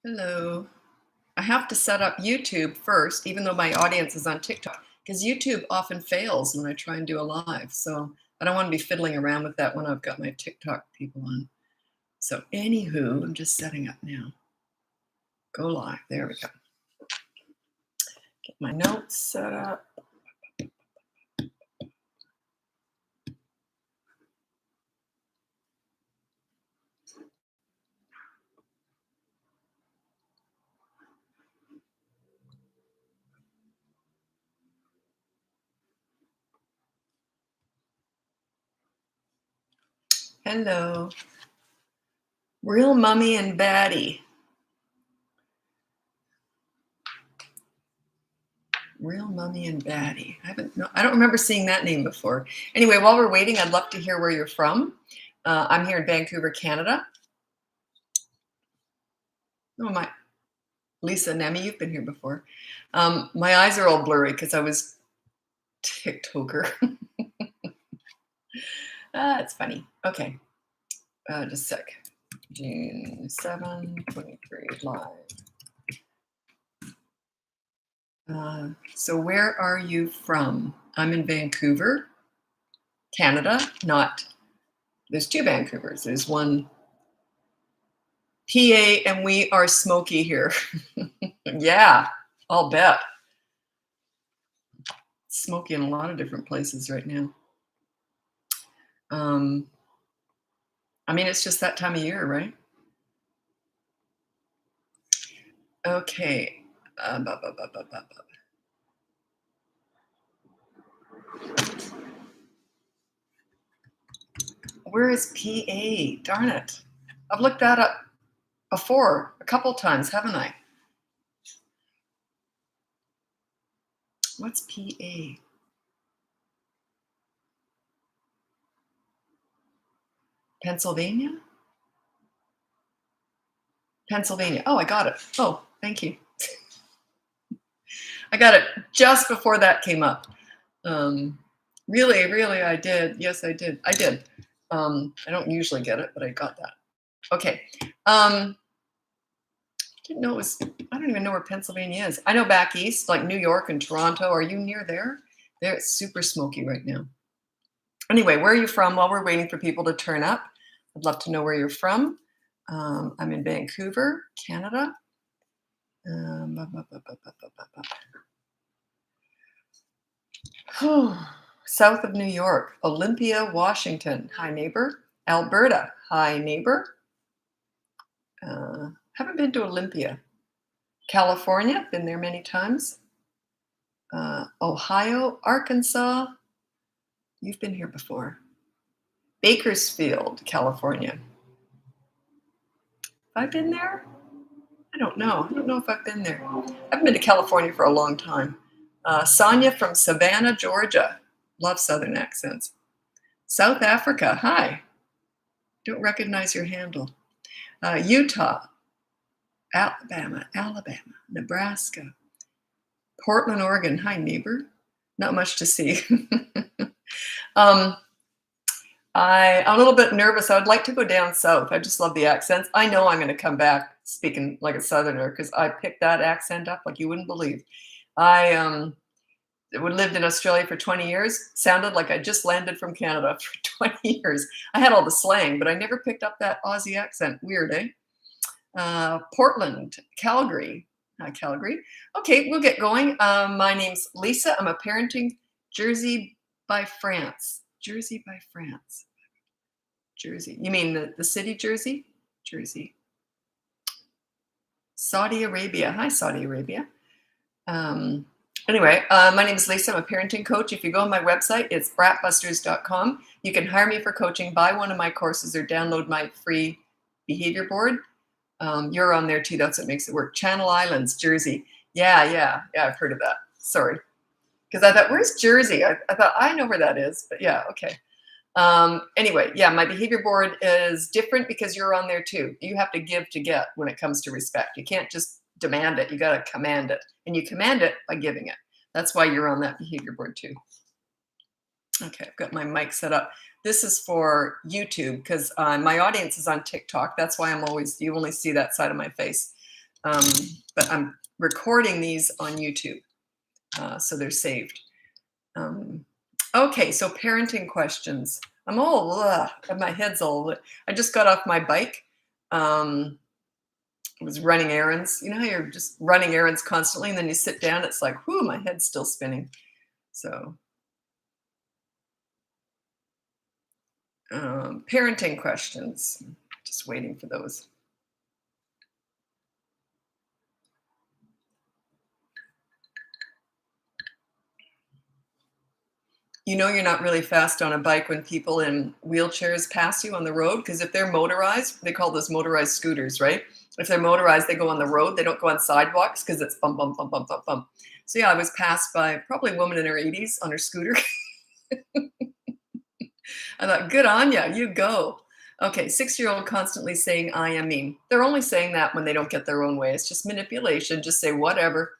Hello. I have to set up YouTube first, even though my audience is on TikTok, because YouTube often fails when I try and do a live. So I don't want to be fiddling around with that when I've got my TikTok people on. So anywho, I'm just setting up now. Go live. There we go. Get my notes set up. Hello. Real Mummy and Baddie. Real Mummy and Baddie. I don't remember seeing that name before. Anyway, while we're waiting, I'd love to hear where you're from. I'm here in Vancouver, Canada. Oh, my Lisa, Nemi, you've been here before. My eyes are all blurry because I was TikToker. It's funny. Okay, just a sec. June 7, 23, live. So where are you from? I'm in Vancouver, Canada. There's two Vancouvers. There's one PA, and we are smoky here. Yeah, I'll bet. Smoky in a lot of different places right now. I mean, it's just that time of year, right? Okay. Where is PA? Darn it. I've looked that up before a couple times, haven't I? What's PA? Pennsylvania? Pennsylvania. Oh, I got it. Oh, thank you. I got it just before that came up. Really, I did. Yes, I did. I don't usually get it, but I got that. Okay. Didn't know it was, I don't even know where Pennsylvania is. I know back east, like New York and Toronto. Are you near there? There, it's super smoky right now. Anyway, where are you from? While we're waiting for people to turn up, I'd love to know where you're from. I'm in Vancouver, Canada. South of New York, Olympia, Washington. Hi, neighbor. Alberta. Hi, neighbor. Haven't been to Olympia. California, been there many times. Ohio, Arkansas. You've been here before. Bakersfield, California. Have I been there? I don't know. I don't know if I've been there. I've been to California for a long time. Sonia from Savannah, Georgia. Love Southern accents. South Africa. Hi. Don't recognize your handle. Utah. Alabama, Nebraska. Portland, Oregon. Hi, neighbor. Not much to see. I'm a little bit nervous. I would like to go down south. I just love the accents. I know I'm going to come back speaking like a Southerner because I picked that accent up like you wouldn't believe. I lived in Australia for 20 years. Sounded like I just landed from Canada for 20 years. I had all the slang, but I never picked up that Aussie accent. Weird, eh? Portland, Calgary. Hi, Calgary. Okay, we'll get going. My name's Lisa. I'm a parenting Jersey by France. Jersey by France. Jersey. You mean the city Jersey? Jersey. Saudi Arabia. Hi, Saudi Arabia. Anyway, my name is Lisa. I'm a parenting coach. If you go on my website, it's bratbusters.com. You can hire me for coaching, buy one of my courses, or download my free behavior board. You're on there too. That's what makes it work. Channel Islands, Jersey. Yeah, I've heard of that. Sorry. Because I thought, where's Jersey? I thought, I know where that is. But yeah, okay. Anyway, yeah, my behavior board is different because you're on there too. You have to give to get when it comes to respect. You can't just demand it. You got to command it. And you command it by giving it. That's why you're on that behavior board too. Okay, I've got my mic set up. This is for YouTube because my audience is on TikTok. That's why you only see that side of my face. Um, but I'm recording these on YouTube, so they're saved. Okay, so parenting questions. I'm all, my head's all, I just got off my bike. I was running errands. You know how you're just running errands constantly and then you sit down, it's like, whoo, my head's still spinning. So parenting questions, just waiting for those. You know you're not really fast on a bike when people in wheelchairs pass you on the road, because if they're motorized, they call those motorized scooters, right? If they're motorized, they go on the road. They don't go on sidewalks because it's bump, bump, bump, bump, bump, bump. So yeah, I was passed by probably a woman in her 80s on her scooter. I thought, good on ya, you go. Okay, 6-year-old constantly saying, I am mean. They're only saying that when they don't get their own way. It's just manipulation. Just say whatever.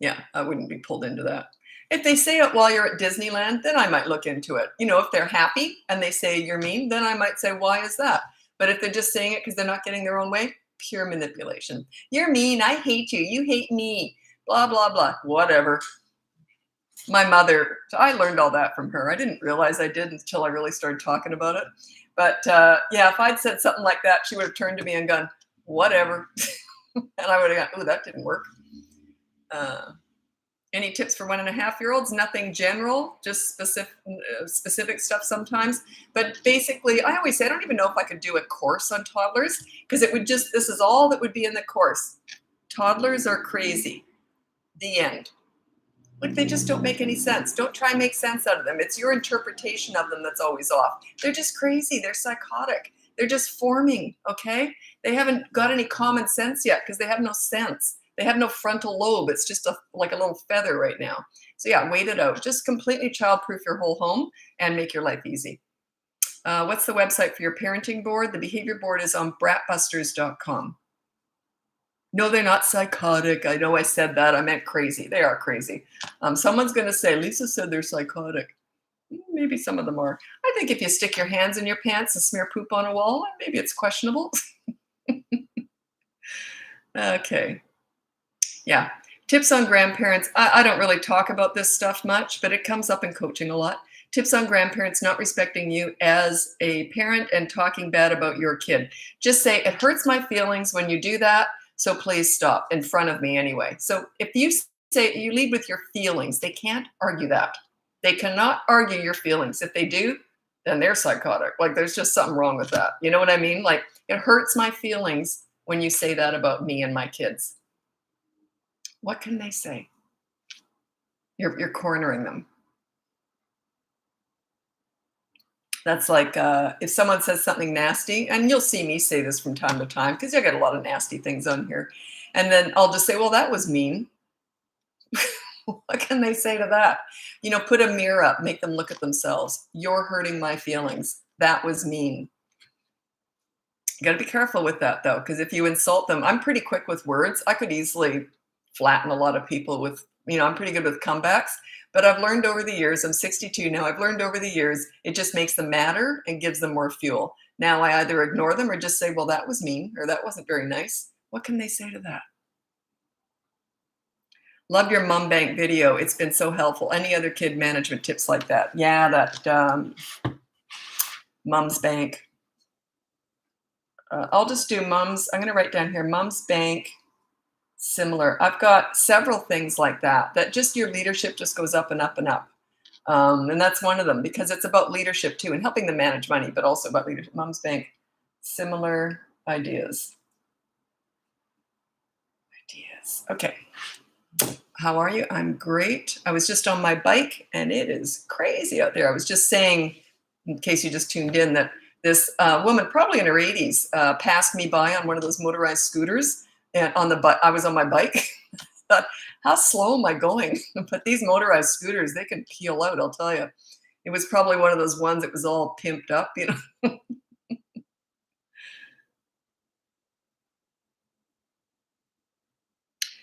Yeah, I wouldn't be pulled into that. If they say it while you're at Disneyland, then I might look into it. You know, if they're happy and they say you're mean, then I might say, why is that? But if they're just saying it because they're not getting their own way, pure manipulation. You're mean, I hate you, you hate me, blah, blah, blah, whatever. My mother, I learned all that from her. I didn't realize I did until I really started talking about it. But yeah, if I'd said something like that, she would have turned to me and gone, whatever. And I would have gone, oh, that didn't work. Any tips for 1.5-year-olds? Nothing general, just specific stuff sometimes. But basically, I always say, I don't even know if I could do a course on toddlers, because it would just, this is all that would be in the course. Toddlers are crazy. The end. Like, they just don't make any sense. Don't try and make sense out of them. It's your interpretation of them that's always off. They're just crazy. They're psychotic. They're just forming, okay? They haven't got any common sense yet because they have no sense. They have no frontal lobe. It's just like a little feather right now. So yeah, wait it out. Just completely childproof your whole home and make your life easy. What's the website for your parenting board? The behavior board is on bratbusters.com. No, they're not psychotic. I know I said that. I meant crazy. They are crazy. Someone's going to say, Lisa said they're psychotic. Maybe some of them are. I think if you stick your hands in your pants and smear poop on a wall, maybe it's questionable. Okay. Yeah. Tips on grandparents. I don't really talk about this stuff much, but it comes up in coaching a lot. Tips on grandparents not respecting you as a parent and talking bad about your kid. Just say, it hurts my feelings when you do that, so please stop, in front of me anyway. So if you say, you lead with your feelings, they can't argue that. They cannot argue your feelings. If they do, then they're psychotic. Like, there's just something wrong with that. You know what I mean? Like, it hurts my feelings when you say that about me and my kids. What can they say? You're cornering them. That's like if someone says something nasty, and you'll see me say this from time to time because I got a lot of nasty things on here. And then I'll just say, well, that was mean. What can they say to that? You know, put a mirror up, make them look at themselves. You're hurting my feelings. That was mean. You got to be careful with that, though, because if you insult them, I'm pretty quick with words. I could easily flatten a lot of people with, you know, I'm pretty good with comebacks. But I've learned over the years, I'm 62 now, I've learned over the years, it just makes them madder and gives them more fuel. Now I either ignore them or just say, well, that was mean, or that wasn't very nice. What can they say to that? Love your mom bank video. It's been so helpful. Any other kid management tips like that? Yeah, that mom's bank. I'll just do mom's. I'm going to write down here, mom's bank, similar. I've got several things like that, that just your leadership just goes up and up and up. And that's one of them, because it's about leadership too, and helping them manage money, but also about leadership. Mom's bank, similar ideas. Okay. How are you? I'm great. I was just on my bike and it is crazy out there. I was just saying, in case you just tuned in, that this woman, probably in her 80s, passed me by on one of those motorized scooters. And I was on my bike. Thought, how slow am I going? But these motorized scooters, they can peel out, I'll tell you. It was probably one of those ones that was all pimped up, you know.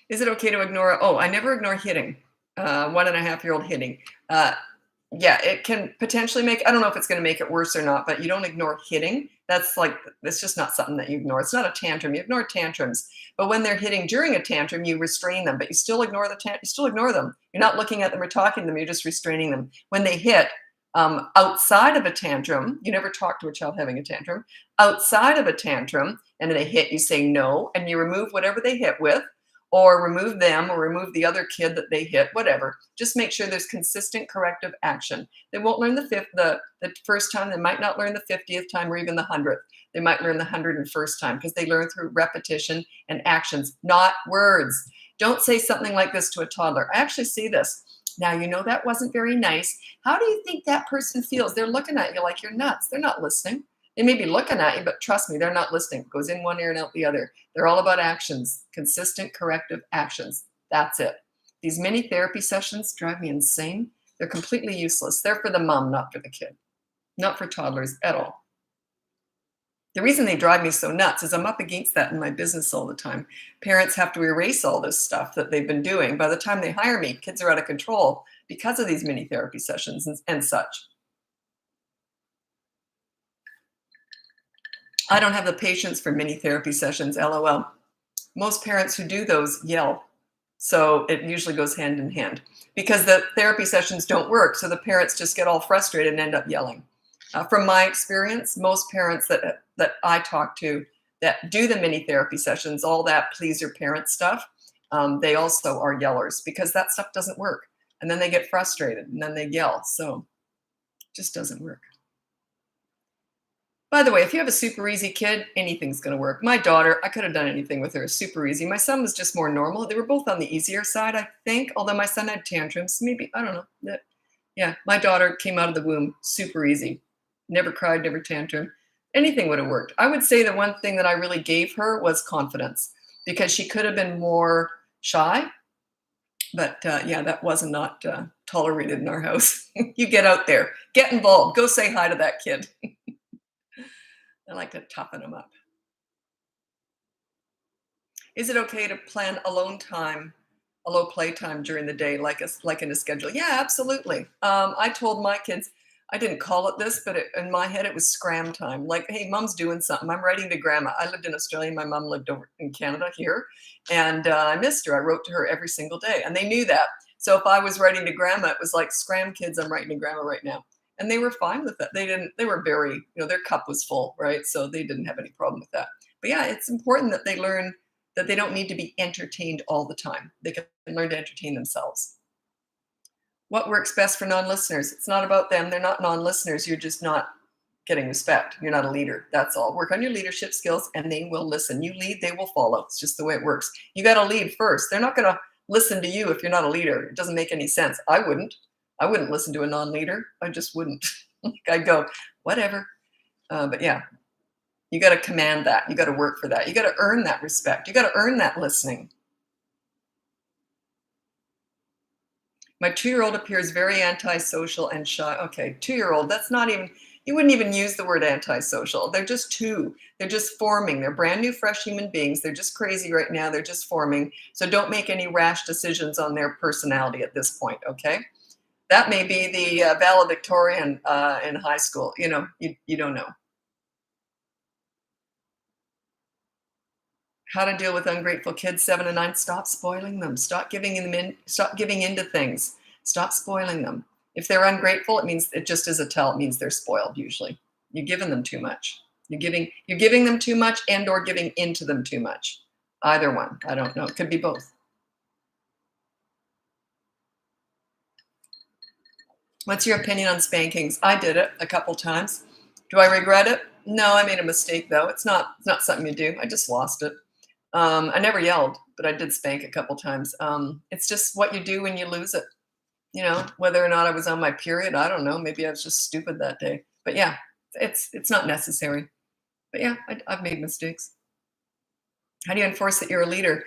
Is it okay to ignore? Oh, I never ignore hitting. 1.5-year-old hitting. Yeah, it can potentially make, I don't know if it's gonna make it worse or not, but you don't ignore hitting. That's like, it's just not something that you ignore. It's not a tantrum. You ignore tantrums. But when they're hitting during a tantrum, you restrain them, but you still ignore you still ignore them. You're not looking at them or talking to them, you're just restraining them. When they hit outside of a tantrum, you never talk to a child having a tantrum. Outside of a tantrum, and they hit, you say no, and you remove whatever they hit with, or remove them or remove the other kid that they hit, whatever. Just make sure there's consistent corrective action. They won't learn the first time. They might not learn the 50th time or even the 100th. They might learn the 101st time because they learn through repetition and actions, not words. Don't say something like this to a toddler. I actually see this. Now, you know that wasn't very nice. How do you think that person feels? They're looking at you like you're nuts. They're not listening. They may be looking at you, but trust me, they're not listening. It goes in one ear and out the other. They're all about actions, consistent corrective actions. That's it. These mini therapy sessions drive me insane. They're completely useless. They're for the mom, not for the kid, not for toddlers at all. The reason they drive me so nuts is I'm up against that in my business all the time. Parents have to erase all this stuff that they've been doing. By the time they hire me, kids are out of control because of these mini therapy sessions and such. I don't have the patience for mini therapy sessions, LOL. Most parents who do those yell. So it usually goes hand in hand because the therapy sessions don't work. So the parents just get all frustrated and end up yelling. From my experience, most parents that I talk to that do the mini therapy sessions, all that please your parent stuff, they also are yellers because that stuff doesn't work. And then they get frustrated and then they yell. So it just doesn't work. By the way, if you have a super easy kid, anything's going to work. My daughter, I could have done anything with her, super easy. My son was just more normal. They were both on the easier side, I think, although my son had tantrums. Maybe, I don't know. Yeah, my daughter came out of the womb super easy. Never cried, never tantrum. Anything would have worked. I would say the one thing that I really gave her was confidence because she could have been more shy. But yeah, that was not tolerated in our house. You get out there, get involved, go say hi to that kid. I like to toughen them up. Is it okay to plan alone time, a low play time during the day, like in a schedule? Yeah, absolutely. I told my kids, I didn't call it this, but in my head it was scram time. Like, hey, mom's doing something. I'm writing to grandma. I lived in Australia. My mom lived over in Canada here, and I missed her. I wrote to her every single day, and they knew that. So if I was writing to grandma, it was like, scram, kids, I'm writing to grandma right now. And they were fine with it. They were very, their cup was full, right? So they didn't have any problem with that. But yeah, it's important that they learn that they don't need to be entertained all the time. They can learn to entertain themselves. What works best for non-listeners? It's not about them. They're not non-listeners. You're just not getting respect. You're not a leader. That's all. Work on your leadership skills and they will listen. You lead, they will follow. It's just the way it works. You got to lead first. They're not going to listen to you if you're not a leader. It doesn't make any sense. I wouldn't listen to a non-leader. I just wouldn't. I'd go, whatever. But yeah, you got to command that. You got to work for that. You got to earn that respect. You got to earn that listening. My 2-year-old appears very antisocial and shy. Okay, 2-year-old, that's not even, you wouldn't even use the word antisocial. They're just two. They're just forming. They're brand new, fresh human beings. They're just crazy right now. They're just forming. So don't make any rash decisions on their personality at this point, okay? That may be the valedictorian in high school. You don't know. How to deal with ungrateful kids, 7 and 9. Stop spoiling them. Stop giving into things. Stop spoiling them. If they're ungrateful, it just is a tell. It means they're spoiled usually. You're giving them too much. You're giving them too much and or giving into them too much. Either one. I don't know. It could be both. What's your opinion on spankings? I did it a couple times. Do I regret it? No, I made a mistake though. It's not something you do. I just lost it. I never yelled, but I did spank a couple times. It's just what you do when you lose it. Whether or not I was on my period, I don't know. Maybe I was just stupid that day. But yeah, it's not necessary. But yeah, I've made mistakes. How do you enforce that you're a leader?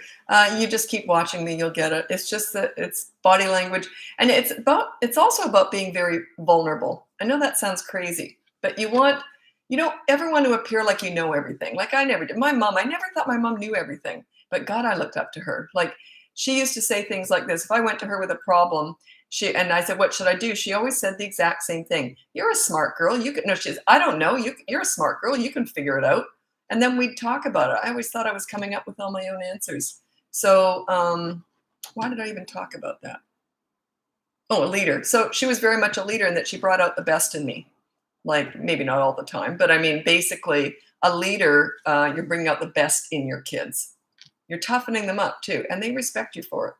You just keep watching me, you'll get it. It's just that it's body language. And it's also about being very vulnerable. I know that sounds crazy, but you don't ever want to appear like you know everything. Like I never did. My mom, I never thought my mom knew everything. But God, I looked up to her. Like she used to say things like this. If I went to her with a problem, And I said, what should I do? She always said the exact same thing. You're a smart girl. You can, no, she's, I don't know. You're a smart girl. You can figure it out. And then we'd talk about it. I always thought I was coming up with all my own answers. So why did I even talk about that? Oh, a leader. So she was very much a leader in that she brought out the best in me. Like, maybe not all the time, but I mean, basically a leader, you're bringing out the best in your kids. You're toughening them up too, and they respect you for it.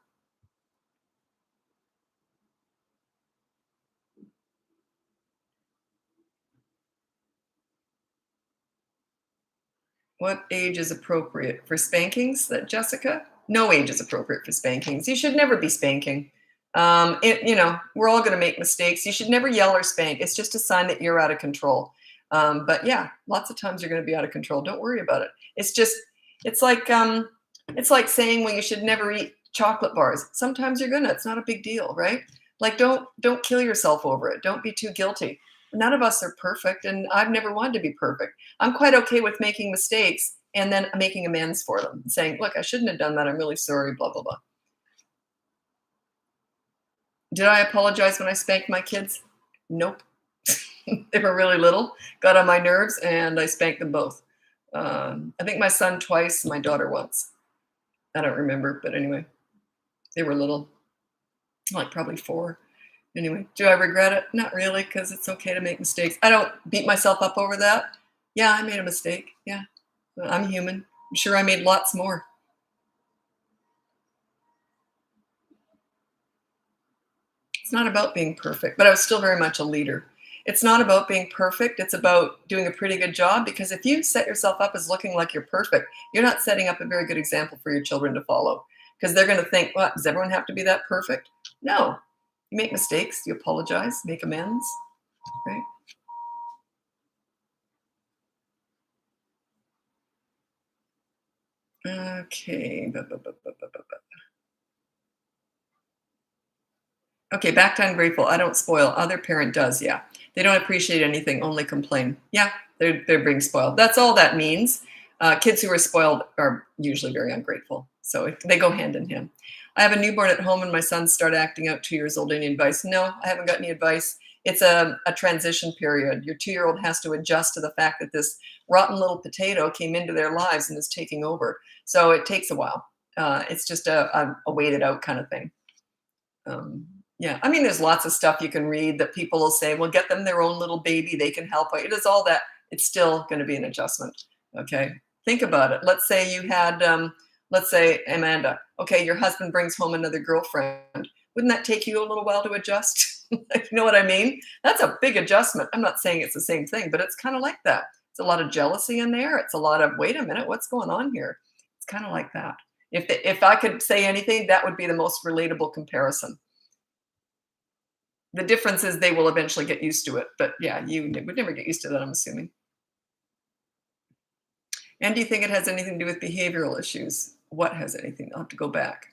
What age is appropriate for spankings, that Jessica? No age is appropriate for spankings. You should never be spanking. We're all going to make mistakes. You should never yell or spank. It's just a sign that you're out of control. But yeah, lots of times you're going to be out of control. Don't worry about it. It's like saying, well, you should never eat chocolate bars. Sometimes you're gonna. It's not a big deal, right? Like, don't kill yourself over it. Don't be too guilty. None of us are perfect, and I've never wanted to be perfect. I'm quite okay with making mistakes and then making amends for them, saying, look, I shouldn't have done that. I'm really sorry, blah, blah, blah. Did I apologize when I spanked my kids? Nope. They were really little, got on my nerves, and I spanked them both. I think my son twice, my daughter once. I don't remember, but anyway, they were little, like probably 4. Anyway, do I regret it? Not really, because it's okay to make mistakes. I don't beat myself up over that. Yeah, I made a mistake. Yeah, I'm human. I'm sure I made lots more. It's not about being perfect, but I was still very much a leader. It's not about being perfect. It's about doing a pretty good job, because if you set yourself up as looking like you're perfect, you're not setting up a very good example for your children to follow, because they're going to think, well, does everyone have to be that perfect? No. You make mistakes, you apologize, make amends, right? Okay. Okay, back to ungrateful. I don't spoil. Other parent does, yeah. They don't appreciate anything, only complain. Yeah, they're being spoiled. That's all that means. Kids who are spoiled are usually very ungrateful. So they go hand in hand. I have a newborn at home and my son started acting out, 2 years old. Any advice? No, I haven't got any advice. It's a transition period. Your 2-year-old has to adjust to the fact that this rotten little potato came into their lives and is taking over. So it takes a while. It's just a waited out kind of thing. Yeah, I mean, there's lots of stuff you can read that people will say, well, get them their own little baby. They can help. It is all that. It's still going to be an adjustment. Okay. Think about it. Let's say you had, let's say Amanda, okay, your husband brings home another girlfriend. Wouldn't that take you a little while to adjust? You know what I mean? That's a big adjustment. I'm not saying it's the same thing, but it's kind of like that. It's a lot of jealousy in there. It's a lot of, wait a minute, what's going on here? It's kind of like that. If I could say anything, that would be the most relatable comparison. The difference is they will eventually get used to it. But yeah, you would never get used to that, I'm assuming. And do you think it has anything to do with behavioral issues? What has anything? I'll have to go back.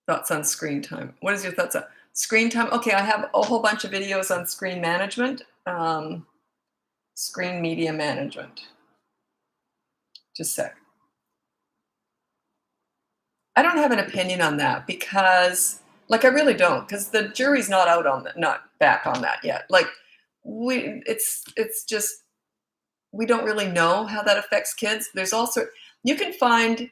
Thoughts on screen time. What is your thoughts on screen time? Okay, I have a whole bunch of videos on screen management, screen media management. Just a sec. I don't have an opinion on that because, like, I really don't, because the jury's not out on that, not back on that yet. Like, it's just, we don't really know how that affects kids. There's also, you can find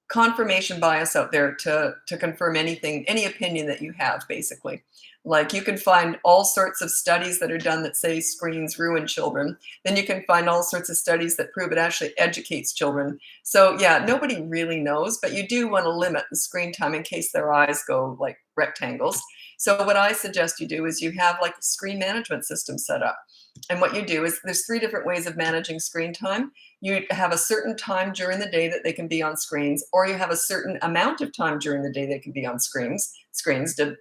confirmation bias out there to confirm anything, any opinion that you have, basically. Like, you can find all sorts of studies that are done that say screens ruin children. Then you can find all sorts of studies that prove it actually educates children. So yeah, nobody really knows, but you do want to limit the screen time in case their eyes go like rectangles. So what I suggest you do is you have like a screen management system set up. And what you do is there's 3 different ways of managing screen time. You have a certain time during the day that they can be on screens, or you have a certain amount of time during the day they can be on screens.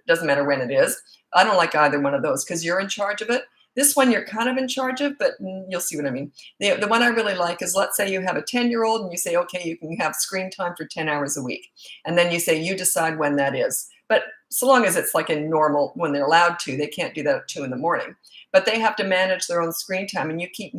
Doesn't matter when it is. I don't like either one of those because you're in charge of it. This one you're kind of in charge of, but you'll see what I mean. The one I really like is, let's say you have a 10-year-old and you say, okay, you can have screen time for 10 hours a week. And then you say, you decide when that is. But so long as it's like in normal, when they're allowed to, they can't do that at 2 in the morning. But they have to manage their own screen time, and you keep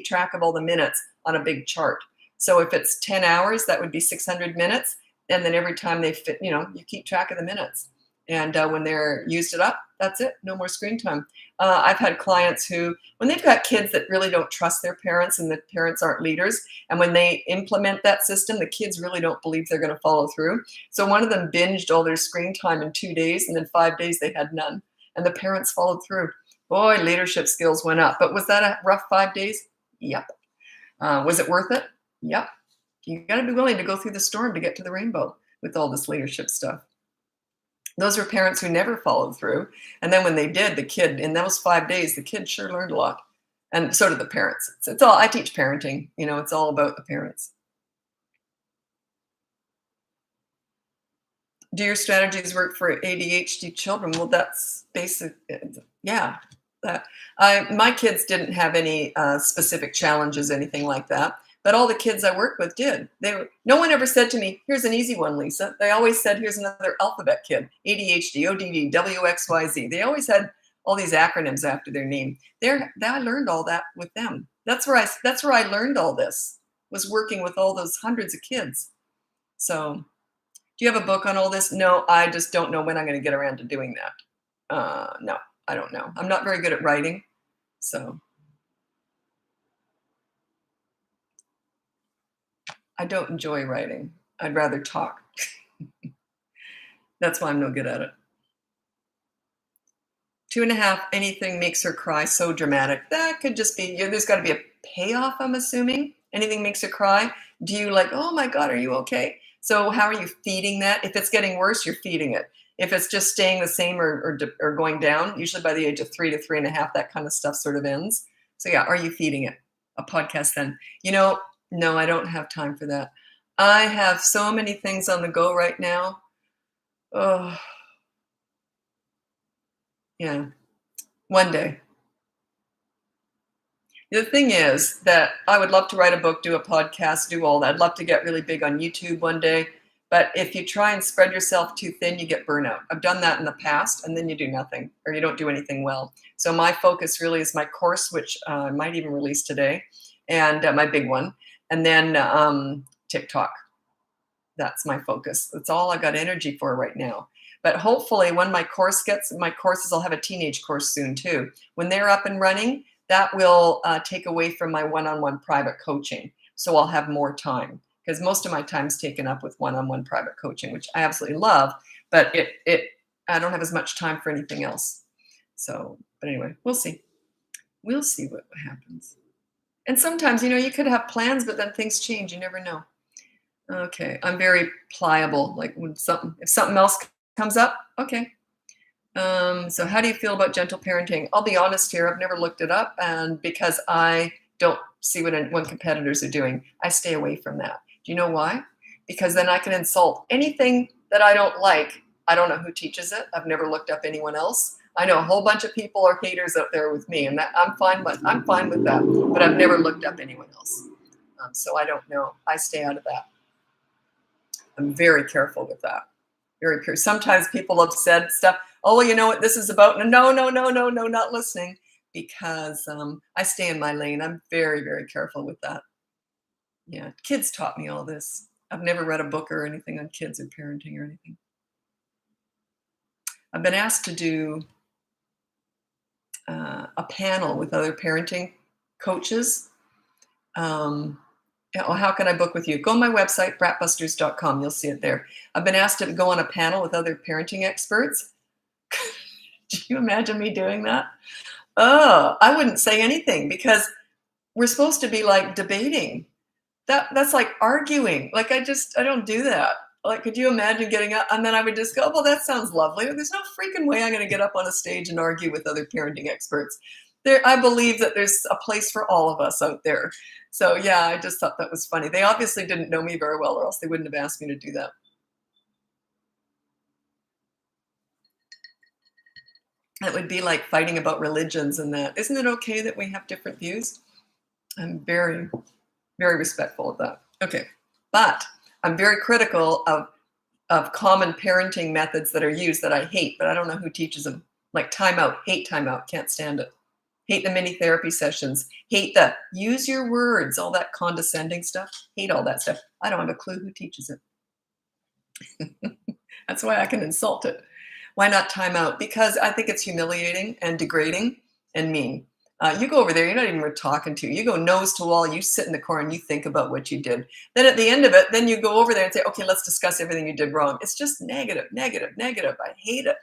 track of all the minutes on a big chart. So if it's 10 hours, that would be 600 minutes. And then every time they fit, you keep track of the minutes. And when they're used it up, that's it. No more screen time. I've had clients who, when they've got kids that really don't trust their parents and the parents aren't leaders, and when they implement that system, the kids really don't believe they're going to follow through. So one of them binged all their screen time in 2 days, and then 5 days they had none. And the parents followed through. Boy, leadership skills went up. But was that a rough 5 days? Yep. Was it worth it? Yep. You got to be willing to go through the storm to get to the rainbow with all this leadership stuff. Those were parents who never followed through. And then when they did, the kid, in those 5 days, the kid sure learned a lot. And so did the parents. It's all, I teach parenting, it's all about the parents. Do your strategies work for ADHD children? Well, that's basic. Yeah. My kids didn't have any specific challenges, anything like that. But all the kids I worked with did. No one ever said to me, here's an easy one, Lisa. They always said, here's another alphabet kid, ADHD, ODD, WXYZ. They always had all these acronyms after their name. I learned all that with them. That's where I learned all this, was working with all those hundreds of kids. So do you have a book on all this? No, I just don't know when I'm going to get around to doing that. No, I don't know. I'm not very good at writing, so. I don't enjoy writing. I'd rather talk. That's why I'm no good at it. 2.5, anything makes her cry, so dramatic. That could just be, there's got to be a payoff, I'm assuming. Anything makes her cry. Do you like, oh my God, are you okay? So how are you feeding that? If it's getting worse, you're feeding it. If it's just staying the same or going down, usually by the age of 3 to 3.5, that kind of stuff sort of ends. So yeah, are you feeding it? A podcast then. No, I don't have time for that. I have so many things on the go right now. Oh, yeah. One day. The thing is that I would love to write a book, do a podcast, do all that. I'd love to get really big on YouTube one day. But if you try and spread yourself too thin, you get burnout. I've done that in the past, and then you do nothing, or you don't do anything well. So my focus really is my course, which I might even release today, and my big one. And then TikTok. That's my focus. That's all I got energy for right now. But hopefully when my courses, I'll have a teenage course soon too. When they're up and running, that will take away from my one-on-one private coaching. So I'll have more time, because most of my time is taken up with one-on-one private coaching, which I absolutely love, but I don't have as much time for anything else. So, but anyway, we'll see. We'll see what happens. And sometimes, you could have plans, but then things change. You never know. Okay, I'm very pliable. Like if something else comes up, okay. So how do you feel about gentle parenting? I'll be honest here. I've never looked it up, and because I don't see what competitors are doing, I stay away from that. Do you know why? Because then I can insult anything that I don't like. I don't know who teaches it. I've never looked up anyone else. I know a whole bunch of people are haters out there with me, and I'm fine with that. But I've never looked up anyone else, so I don't know. I stay out of that. I'm very careful with that. Very careful. Sometimes people have said stuff. Oh, well, you know what this is about? No, not listening, because I stay in my lane. I'm very, very careful with that. Yeah, kids taught me all this. I've never read a book or anything on kids or parenting or anything. I've been asked to do a panel with other parenting coaches. How can I book with you? Go on my website, bratbusters.com. You'll see it there. I've been asked to go on a panel with other parenting experts. Do you imagine me doing that? Oh, I wouldn't say anything, because we're supposed to be like debating. That's like arguing. Like I don't do that. Like, could you imagine getting up? And then I would just go, well, that sounds lovely. There's no freaking way I'm going to get up on a stage and argue with other parenting experts. I believe that there's a place for all of us out there. So yeah, I just thought that was funny. They obviously didn't know me very well, or else they wouldn't have asked me to do that. That would be like fighting about religions and that. Isn't it okay that we have different views? I'm very, very respectful of that. Okay, but I'm very critical of common parenting methods that are used that I hate, but I don't know who teaches them. Like timeout, hate timeout, can't stand it. Hate the mini therapy sessions. Hate the use your words, all that condescending stuff. Hate all that stuff. I don't have a clue who teaches it. That's why I can insult it. Why not time out? Because I think it's humiliating and degrading and mean. You go over there, you're not even worth talking to. You go nose to wall, you sit in the corner and you think about what you did. Then at the end of it, then you go over there and say, okay, let's discuss everything you did wrong. It's just negative, negative, negative. I hate it.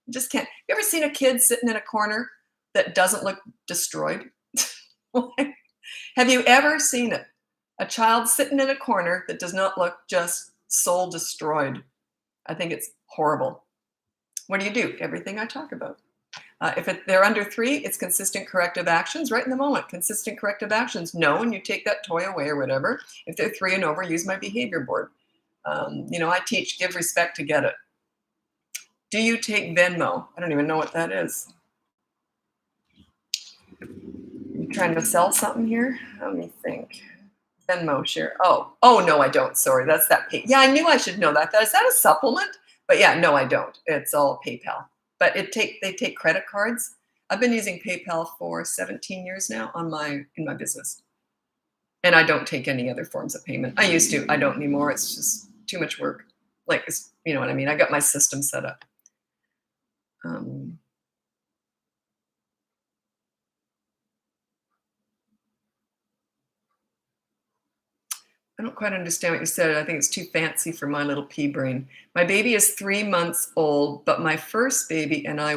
I just can't. You ever seen a kid sitting in a corner that doesn't look destroyed? Have you ever seen it? A child sitting in a corner that does not look just soul destroyed. I think it's horrible. What do? Everything I talk about. They're under 3, it's consistent corrective actions right in the moment. Consistent corrective actions. No, and you take that toy away or whatever. If they're 3 and over, use my behavior board. I teach give respect to get it. Do you take Venmo? I don't even know what that is. You trying to sell something here? Let me think. Venmo share. Oh no, I don't. Sorry, that's that pay. Yeah, I knew I should know that. Is that a supplement? But yeah, no, I don't. It's all PayPal. But they take credit cards. I've been using PayPal for 17 years now in my business. And I don't take any other forms of payment. I used to. I don't anymore. It's just too much work. Like, you know what I mean? I got my system set up. I don't quite understand what you said. I think it's too fancy for my little pea brain. My baby is 3 months old, but my first baby and I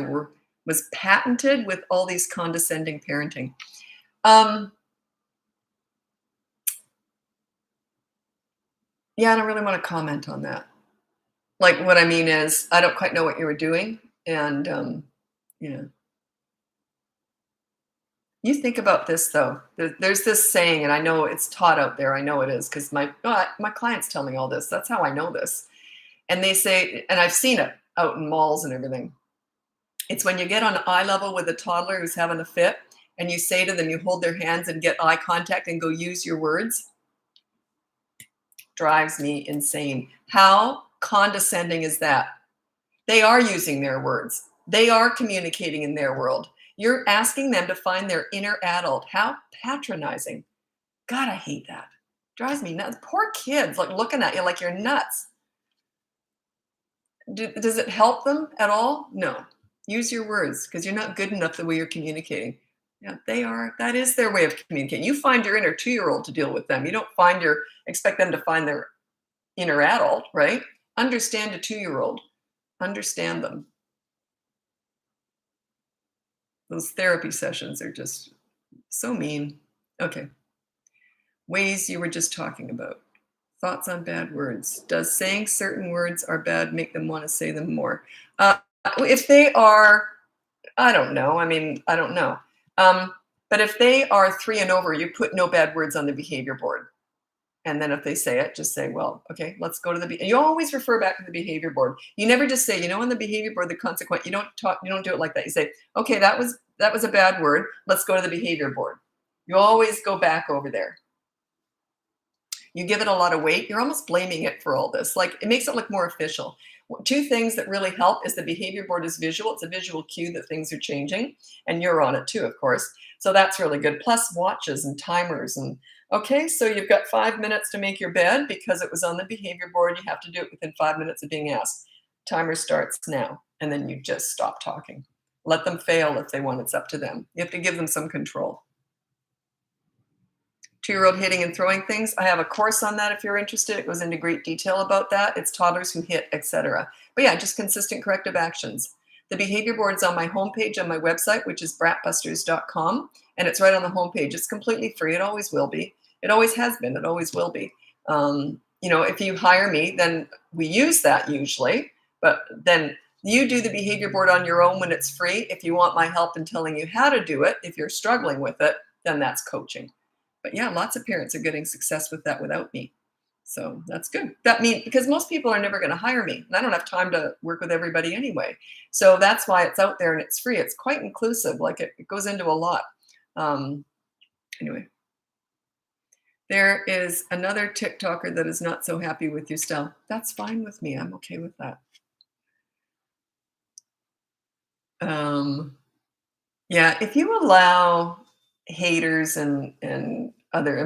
was patented with all these condescending parenting. Yeah, I don't really want to comment on that. Like, what I mean is, I don't quite know what you were doing, and you know. You think about this though. There's this saying, and I know it's taught out there. I know it is because my clients tell me all this. That's how I know this. And they say, and I've seen it out in malls and everything. It's when you get on eye level with a toddler who's having a fit, and you say to them, you hold their hands and get eye contact and go use your words. Drives me insane. How condescending is that? They are using their words. They are communicating in their world. You're asking them to find their inner adult. How patronizing. God, I hate that. Drives me nuts. Poor kids, like looking at you like you're nuts. Does it help them at all? No. Use your words because you're not good enough the way you're communicating. Yeah, they are. That is their way of communicating. You find your inner 2-year-old to deal with them. You don't expect them to find their inner adult, right? Understand a 2-year-old. Understand them. Those therapy sessions are just so mean. Okay. Ways you were just talking about. Thoughts on bad words. Does saying certain words are bad make them want to say them more? If they are, I don't know. I mean, I don't know. But if they are 3 and over, you put no bad words on the behavior board. And then if they say it, just say, well, okay, let's go to you always refer back to the behavior board. You never just say, on the behavior board, the consequent, you don't do it like that. You say, okay, that was a bad word. Let's go to the behavior board. You always go back over there. You give it a lot of weight. You're almost blaming it for all this. Like, it makes it look more official. 2 things that really help is the behavior board is visual. It's a visual cue that things are changing, and you're on it too, of course. So that's really good. Plus watches and timers. And okay, so you've got 5 minutes to make your bed because it was on the behavior board. You have to do it within 5 minutes of being asked. Timer starts now, and then you just stop talking. Let them fail if they want. It's up to them. You have to give them some control. 2-year-old hitting and throwing things. I have a course on that if you're interested. It goes into great detail about that. It's toddlers who hit, etc. But yeah, just consistent corrective actions. The behavior board is on my homepage on my website, which is bratbusters.com, and it's right on the homepage. It's completely free. It always will be. It always has been. It always will be. If you hire me, then we use that usually. But then you do the behavior board on your own when it's free. If you want my help in telling you how to do it, if you're struggling with it, then that's coaching. But yeah, lots of parents are getting success with that without me. So that's good. That means because most people are never going to hire me, and I don't have time to work with everybody anyway. So that's why it's out there and it's free. It's quite inclusive. Like it goes into a lot. Anyway, there is another TikToker that is not so happy with your style. That's fine with me. I'm okay with that. Yeah, if you allow haters and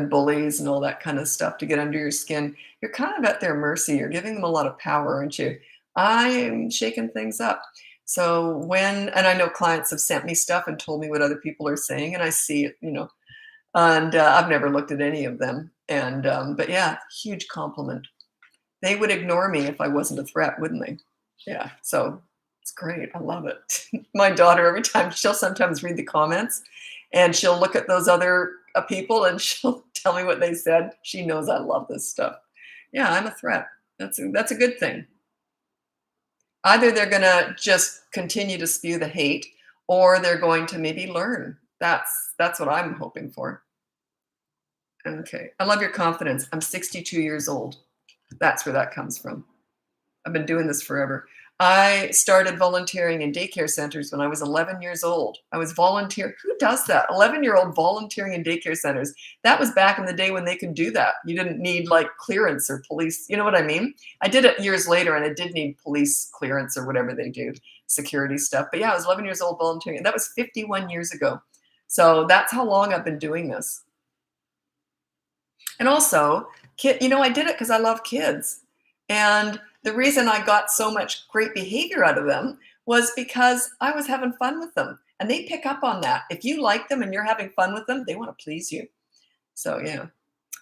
bullies and all that kind of stuff to get under your skin, you're kind of at their mercy. You're giving them a lot of power, aren't you? I'm shaking things up. So and I know clients have sent me stuff and told me what other people are saying, and I see it, and I've never looked at any of them. And but yeah, huge compliment. They would ignore me if I wasn't a threat, wouldn't they? Yeah, so it's great. I love it. My daughter, every time, she'll sometimes read the comments and she'll look at those other people and she'll tell me what they said. She knows I love this stuff. Yeah, I'm a threat. That's a good thing. Either they're going to just continue to spew the hate or they're going to maybe learn. That's what I'm hoping for. Okay. I love your confidence. I'm 62 years old. That's where that comes from. I've been doing this forever. I started volunteering in daycare centers when I was 11 years old. I was volunteering. Who does that? 11-year-old volunteering in daycare centers. That was back in the day when they could do that. You didn't need like clearance or police. You know what I mean? I did it years later and I did need police clearance or whatever they do, security stuff. But yeah, I was 11 years old volunteering. And that was 51 years ago. So that's how long I've been doing this. And also, I did it because I love kids. And the reason I got so much great behavior out of them was because I was having fun with them. And they pick up on that. If you like them and you're having fun with them, they want to please you. So yeah,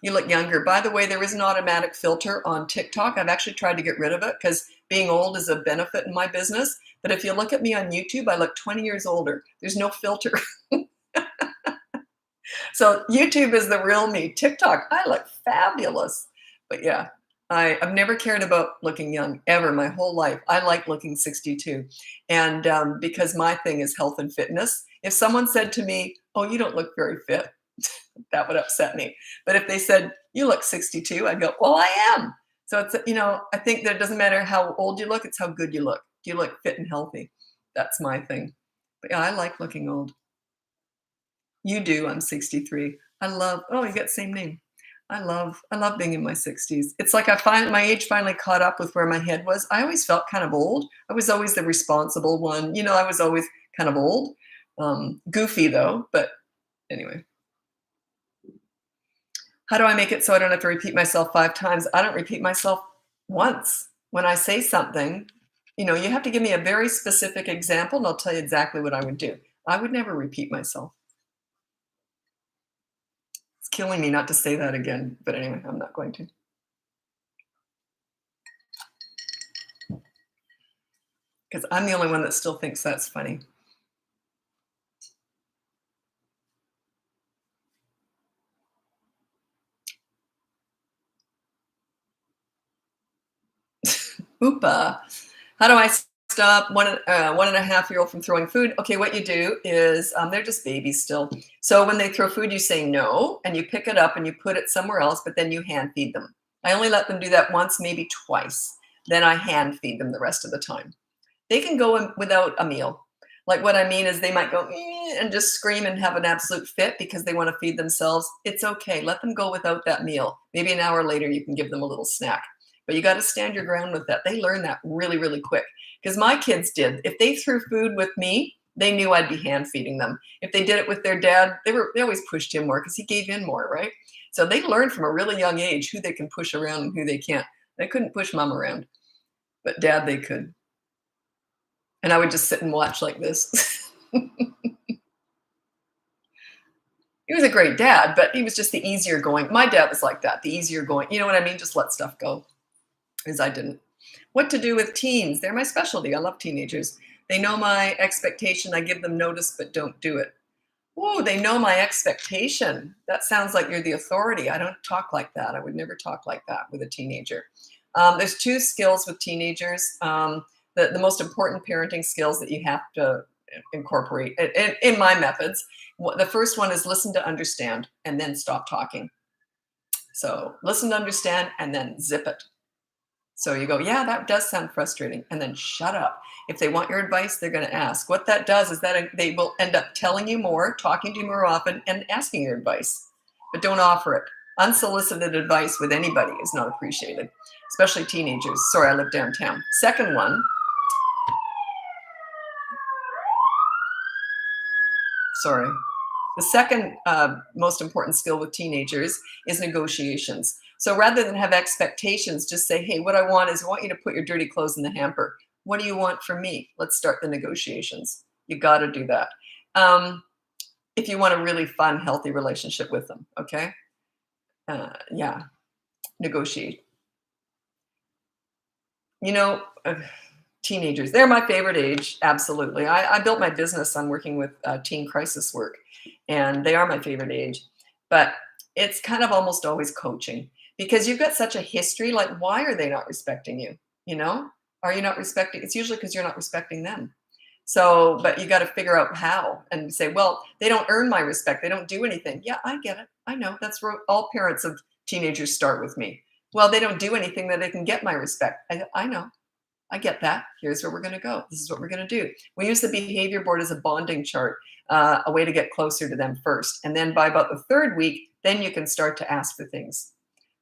you look younger. By the way, there is an automatic filter on TikTok. I've actually tried to get rid of it because being old is a benefit in my business. But if you look at me on YouTube, I look 20 years older. There's no filter. So YouTube is the real me. TikTok, I look fabulous. But yeah, I've never cared about looking young ever my whole life. I like looking 62. And because my thing is health and fitness, if someone said to me, oh, you don't look very fit, that would upset me. But if they said, you look 62, I'd go, well, I am. So it's, I think that it doesn't matter how old you look, it's how good you look. Do you look fit and healthy? That's my thing. But yeah, I like looking old. You do. I'm 63. You got the same name. I love being in my 60s. It's like I find my age finally caught up with where my head was. I always felt kind of old. I was always the responsible one. I was always kind of old. Goofy though, but anyway. How do I make it so I don't have to repeat myself 5 times? I don't repeat myself once. When I say something, you have to give me a very specific example and I'll tell you exactly what I would do. I would never repeat myself. It's killing me not to say that again, but anyway, I'm not going to. Because I'm the only one that still thinks that's funny. Oopa. How do I stop one and a half year old from throwing food? Okay, what you do is they're just babies still. So when they throw food, you say no, and you pick it up and you put it somewhere else, but then you hand feed them. I only let them do that once, maybe twice. Then I hand feed them the rest of the time. They can go without a meal. Like what I mean is they might go and just scream and have an absolute fit because they want to feed themselves. It's okay. Let them go without that meal. Maybe an hour later, you can give them a little snack. But you got to stand your ground with that. They learn that really, really quick. Because my kids did. If they threw food with me, they knew I'd be hand feeding them. If they did it with their dad, they always pushed him more because he gave in more, right? So they learned from a really young age who they can push around and who they can't. They couldn't push mom around, but dad they could. And I would just sit and watch like this. He was a great dad, but he was just the easier going. My dad was like that, the easier going. You know what I mean? Just let stuff go. Because I didn't. What to do with teens? They're my specialty. I love teenagers. They know my expectation. I give them notice, but don't do it. Whoa, they know my expectation. That sounds like you're the authority. I don't talk like that. I would never talk like that with a teenager. There's 2 skills with teenagers. The most important parenting skills that you have to incorporate in my methods. The first one is listen to understand and then stop talking. So listen to understand and then zip it. So you go, yeah, that does sound frustrating. And then shut up. If they want your advice, they're going to ask. What that does is that they will end up telling you more, talking to you more often, and asking your advice. But don't offer it. Unsolicited advice with anybody is not appreciated, especially teenagers. Sorry, I live downtown. Second one. Sorry. The second most important skill with teenagers is negotiations. So rather than have expectations, just say, hey, what I want is I want you to put your dirty clothes in the hamper. What do you want from me? Let's start the negotiations. You got to do that. Um, if you want a really fun, healthy relationship with them, okay? Yeah, negotiate. You know, teenagers, they're my favorite age. Absolutely. I built my business on working with teen crisis work, and they are my favorite age. But it's kind of almost always coaching because you've got such a history. Like, why are they not respecting you? You know, are you not respecting? It's usually because you're not respecting them. So, but you got to figure out how and say, well, they don't earn my respect. They don't do anything. Yeah, I get it. I know. That's where all parents of teenagers start with me. Well, they don't do anything that they can get my respect. I know. I get that. Here's where we're going to go. This is what we're going to do. We use the behavior board as a bonding chart, a way to get closer to them first. And then by about the third week, then you can start to ask for things.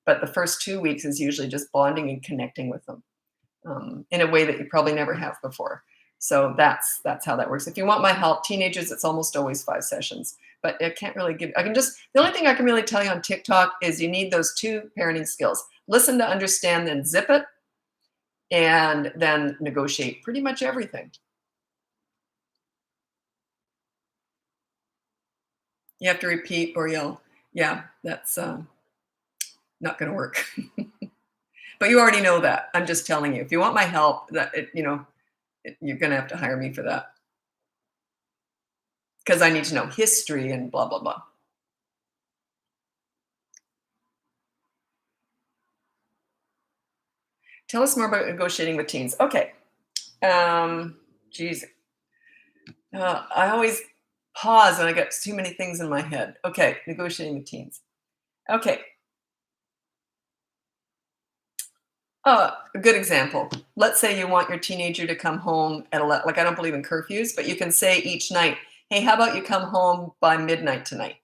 But the first 2 weeks is usually just bonding and connecting with them in a way that you probably never have before. So that's how that works. If you want my help, teenagers, it's almost always 5 sessions. But I can't really give. The only thing I can really tell you on TikTok is you need those 2 parenting skills: listen to understand, then zip it, and then negotiate pretty much everything. You have to repeat or yell. Yeah, that's not going to work. But you already know that. I'm just telling you. If you want my help, you're going to have to hire me for that because I need to know history and blah blah blah. Tell us more about negotiating with teens. Okay. Geez, I always pause when I get too many things in my head. Okay, negotiating with teens. Okay, a good example. Let's say you want your teenager to come home at 11. Like, I don't believe in curfews, but you can say each night, "Hey, how about you come home by midnight tonight?"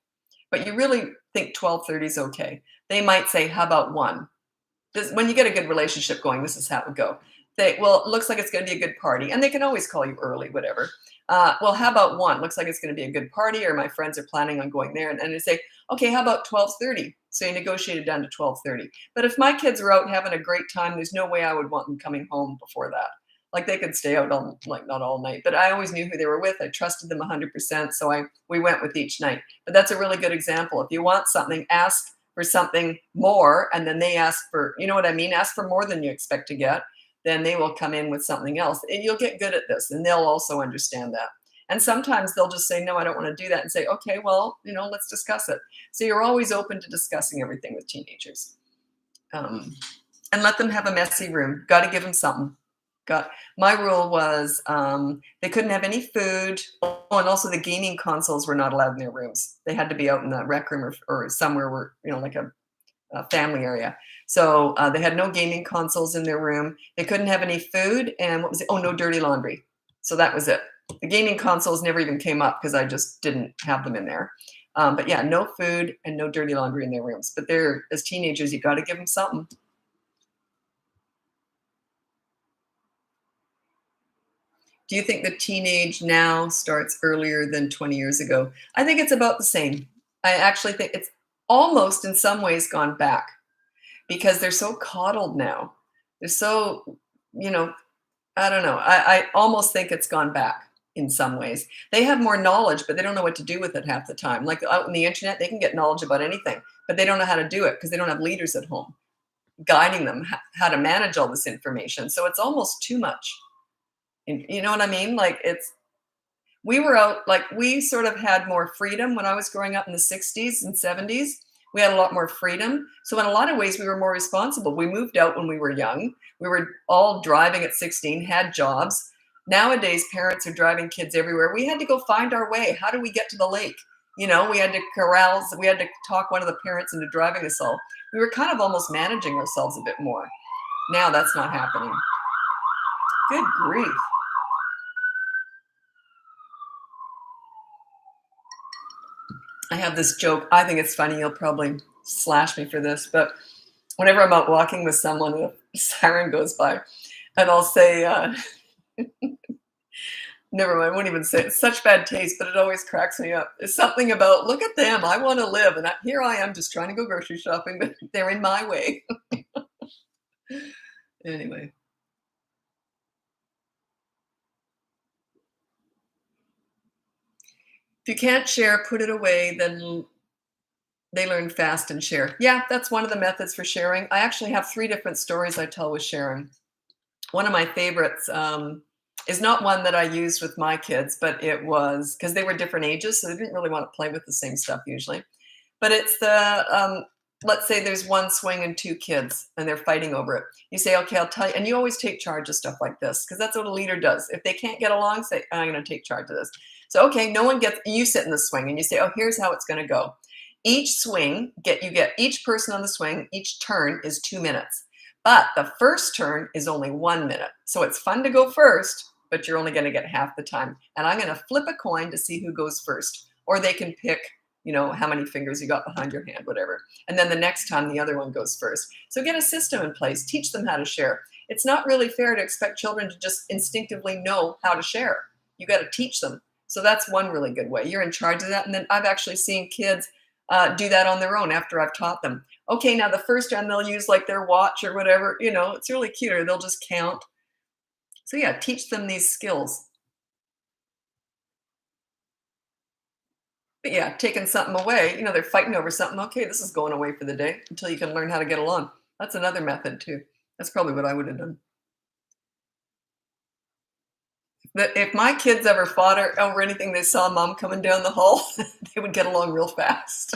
But you really think 12:30 is okay. They might say, "How about 1?" When you get a good relationship going, this is how it would go. Well, it looks like it's going to be a good party, and they can always call you early, whatever. Well, how about 1? Looks like it's going to be a good party, or my friends are planning on going there, and they say, okay, how about 12:30? So you negotiate it down to 12:30. But if my kids are out having a great time, there's no way I would want them coming home before that. Like, they could stay out all, like, not all night, but I always knew who they were with. I trusted them 100%, so we went with each night. But that's a really good example. If you want something, ask for something more, and then they ask for, you know what I mean? Ask for more than you expect to get. Then they will come in with something else. And you'll get good at this, and they'll also understand that. And sometimes they'll just say, no, I don't want to do that, and say, okay, well, let's discuss it. So you're always open to discussing everything with teenagers. And let them have a messy room. Got to give them something. My rule was they couldn't have any food. Oh, and also the gaming consoles were not allowed in their rooms. They had to be out in the rec room or somewhere where, like a family area. So they had no gaming consoles in their room. They couldn't have any food. And what was it? Oh, no dirty laundry. So that was it. The gaming consoles never even came up because I just didn't have them in there. But yeah, no food and no dirty laundry in their rooms. But as teenagers, you got to give them something. Do you think the teenage now starts earlier than 20 years ago? I think it's about the same. I actually think it's almost in some ways gone back because they're so coddled now. They're so, you know, I don't know. I almost think it's gone back in some ways. They have more knowledge, but they don't know what to do with it half the time. Like, out on the internet, they can get knowledge about anything, but they don't know how to do it because they don't have leaders at home guiding them how to manage all this information. So it's almost too much. You know what I mean? Like, we were out, like, we sort of had more freedom when I was growing up in the 60s and 70s. We had a lot more freedom. So in a lot of ways, we were more responsible. We moved out when we were young. We were all driving at 16, had jobs. Nowadays, parents are driving kids everywhere. We had to go find our way. How do we get to the lake? We had to we had to talk one of the parents into driving us all. We were kind of almost managing ourselves a bit more. Now that's not happening. Good grief. I have this joke. I think it's funny. You'll probably slash me for this, but whenever I'm out walking with someone, a siren goes by, and I'll say, never mind, I won't even say it. It's such bad taste, but it always cracks me up. It's something about, look at them, I want to live, and here I am just trying to go grocery shopping, but they're in my way. Anyway. If you can't share, put it away, then they learn fast and share. Yeah, that's one of the methods for sharing. I actually have 3 different stories I tell with sharing. One of my favorites is not one that I used with my kids, but it was because they were different ages, so they didn't really want to play with the same stuff usually. But it's let's say there's one swing and 2 kids and they're fighting over it. You say, okay, I'll tell you. And you always take charge of stuff like this because that's what a leader does. If they can't get along, say, I'm going to take charge of this. So, okay, no one gets, you sit in the swing and you say, oh, here's how it's going to go. Each swing, you get each person on the swing, each turn is 2 minutes. But the first turn is only 1 minute. So it's fun to go first, but you're only going to get half the time. And I'm going to flip a coin to see who goes first. Or they can pick, how many fingers you got behind your hand, whatever. And then the next time the other one goes first. So get a system in place. Teach them how to share. It's not really fair to expect children to just instinctively know how to share. You got to teach them. So that's one really good way. You're in charge of that. And then I've actually seen kids do that on their own after I've taught them. Okay, now the first time they'll use like their watch or whatever, it's really cute, or they'll just count. So yeah, teach them these skills. But yeah, taking something away, they're fighting over something. Okay, this is going away for the day until you can learn how to get along. That's another method too. That's probably what I would have done. But if my kids ever fought over anything, they saw mom coming down the hall, they would get along real fast.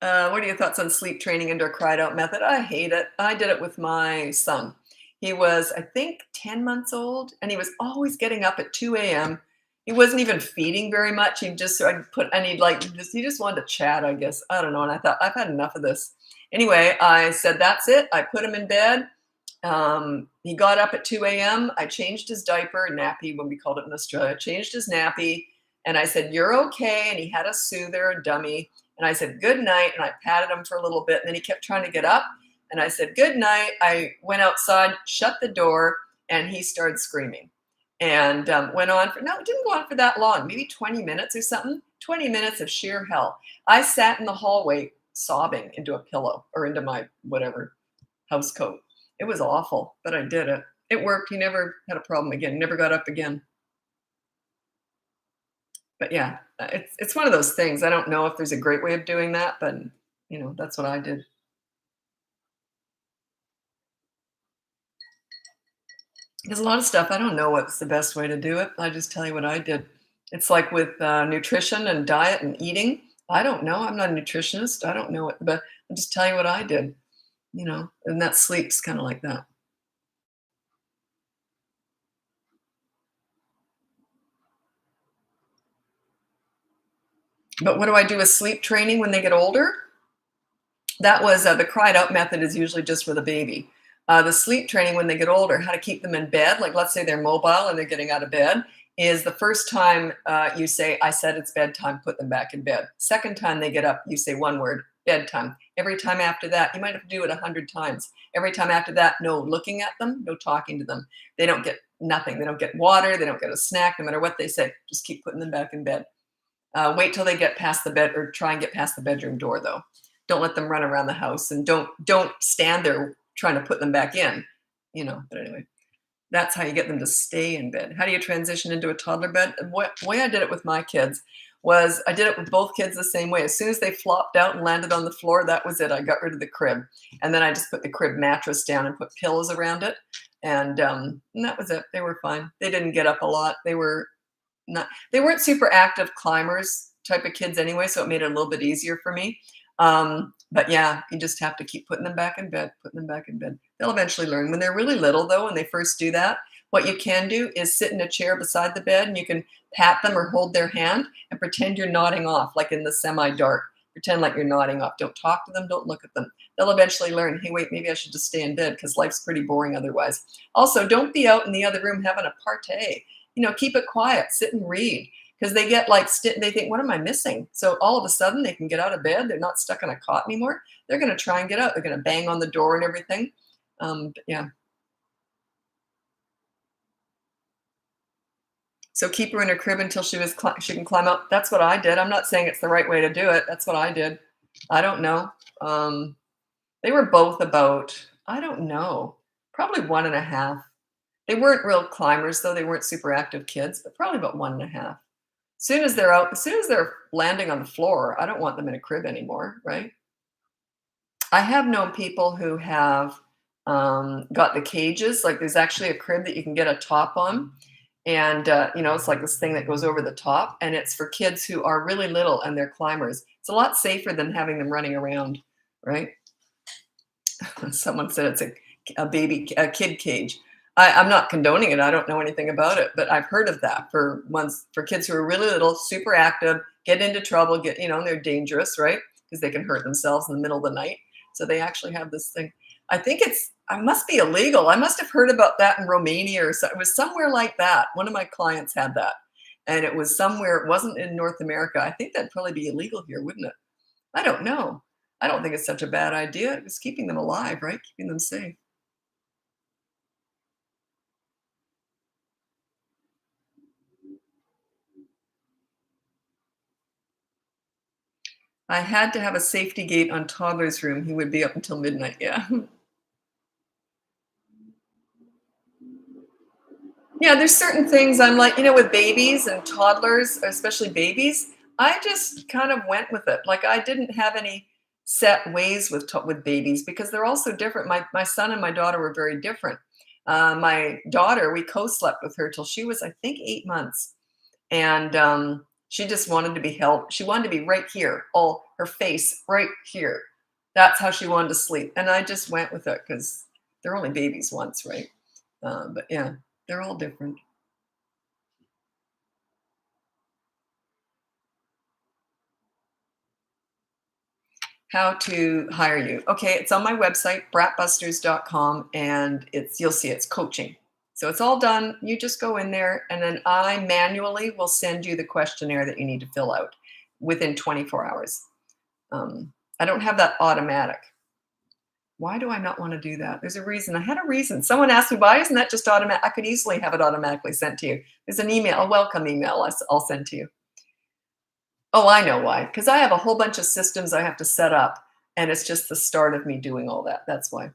What are your thoughts on sleep training into a cried out method? I hate it. I did it with my son. He was, I think, 10 months old, and he was always getting up at 2 a.m. He wasn't even feeding very much. He just wanted to chat, I guess. I don't know. And I thought, I've had enough of this. Anyway, I said, that's it. I put him in bed. He got up at 2 a.m. I changed his diaper, nappy, when we called it in Australia, changed his nappy. And I said, you're okay. And he had a soother, a dummy. And I said, good night. And I patted him for a little bit. And then he kept trying to get up. And I said, good night. I went outside, shut the door, and he started screaming. And went on it didn't go on for that long, maybe 20 minutes or something. 20 minutes of sheer hell. I sat in the hallway sobbing into a pillow or into my whatever house coat. It was awful, but I did it. It worked. He never had a problem again. Never got up again. But yeah, it's one of those things. I don't know if there's a great way of doing that, but that's what I did. There's a lot of stuff I don't know what's the best way to do it. I just tell you what I did. It's like with nutrition and diet and eating. I don't know. I'm not a nutritionist. I don't know it, but I'll just tell you what I did. And that sleep's kind of like that. But what do I do with sleep training when they get older? That was the cried out method is usually just for the baby. The sleep training when they get older, how to keep them in bed, like let's say they're mobile and they're getting out of bed, is the first time you say, I said it's bedtime, put them back in bed. Second time they get up, you say one word, bedtime. Every time after that, you might have to do it 100 times. Every time after that, no looking at them, no talking to them. They don't get nothing. They don't get water. They don't get a snack, no matter what they say. Just keep putting them back in bed. Wait till they get past the bed, or try and get past the bedroom door, though. Don't let them run around the house, and don't stand there trying to put them back in. But anyway, that's how you get them to stay in bed. How do you transition into a toddler bed? The way I did it with my kids was I did it with both kids the same way. As soon as they flopped out and landed on the floor, that was it. I got rid of the crib, and then I just put the crib mattress down and put pillows around it, and that was it. They were fine. They didn't get up a lot. They weren't super active climbers type of kids anyway, so it made it a little bit easier for me. But yeah, you just have to keep putting them back in bed, putting them back in bed. They'll eventually learn. When they're really little, though, when they first do that, what you can do is sit in a chair beside the bed, and you can pat them or hold their hand and pretend you're nodding off, like in the semi-dark. Pretend like you're nodding off. Don't talk to them. Don't look at them. They'll eventually learn, hey, wait, maybe I should just stay in bed because life's pretty boring otherwise. Also, don't be out in the other room having a party. Keep it quiet. Sit and read. Because they get they think, what am I missing? So all of a sudden they can get out of bed. They're not stuck in a cot anymore. They're going to try and get out. They're going to bang on the door and everything. But yeah. So keep her in her crib until she can climb out. That's what I did. I'm not saying it's the right way to do it. That's what I did. I don't know. They were both about, I don't know, probably 1.5. They weren't real climbers, though. They weren't super active kids, but probably about 1.5. Soon as they're out, as soon as they're landing on the floor, I don't want them in a crib anymore, right? I have known people who have got the cages. Like there's actually a crib that you can get a top on, and it's like this thing that goes over the top, and it's for kids who are really little and they're climbers. It's a lot safer than having them running around, right? Someone said it's a kid cage. I'm not condoning it. I don't know anything about it, but I've heard of that for kids who are really little, super active, get into trouble, and they're dangerous, right? Because they can hurt themselves in the middle of the night. So they actually have this thing. I must be illegal. I must have heard about that in Romania or so. It was somewhere like that. One of my clients had that, and it was somewhere. It wasn't in North America. I think that'd probably be illegal here, wouldn't it? I don't know. I don't think it's such a bad idea. It was keeping them alive, right? Keeping them safe. I had to have a safety gate on toddler's room. He would be up until midnight. Yeah. Yeah, there's certain things I'm like, with babies and toddlers, especially babies, I just kind of went with it. Like I didn't have any set ways with babies because they're all so different. My son and my daughter were very different. My daughter, we co-slept with her till she was, I think, 8 months, and she just wanted to be held. She wanted to be right here, all her face right here. That's how she wanted to sleep, and I just went with it because they're only babies once, right? But yeah, they're all different. How to hire you. Okay, it's on my website, bratbusters.com, and you'll see it's coaching. So it's all done. You just go in there, and then I manually will send you the questionnaire that you need to fill out within 24 hours. I don't have that automatic. Why do I not want to do that? There's a reason. I had a reason. Someone asked me, why isn't that just automatic? I could easily have it automatically sent to you. There's an email, a welcome email I'll send to you. Oh, I know why. Because I have a whole bunch of systems I have to set up, and it's just the start of me doing all that. That's why.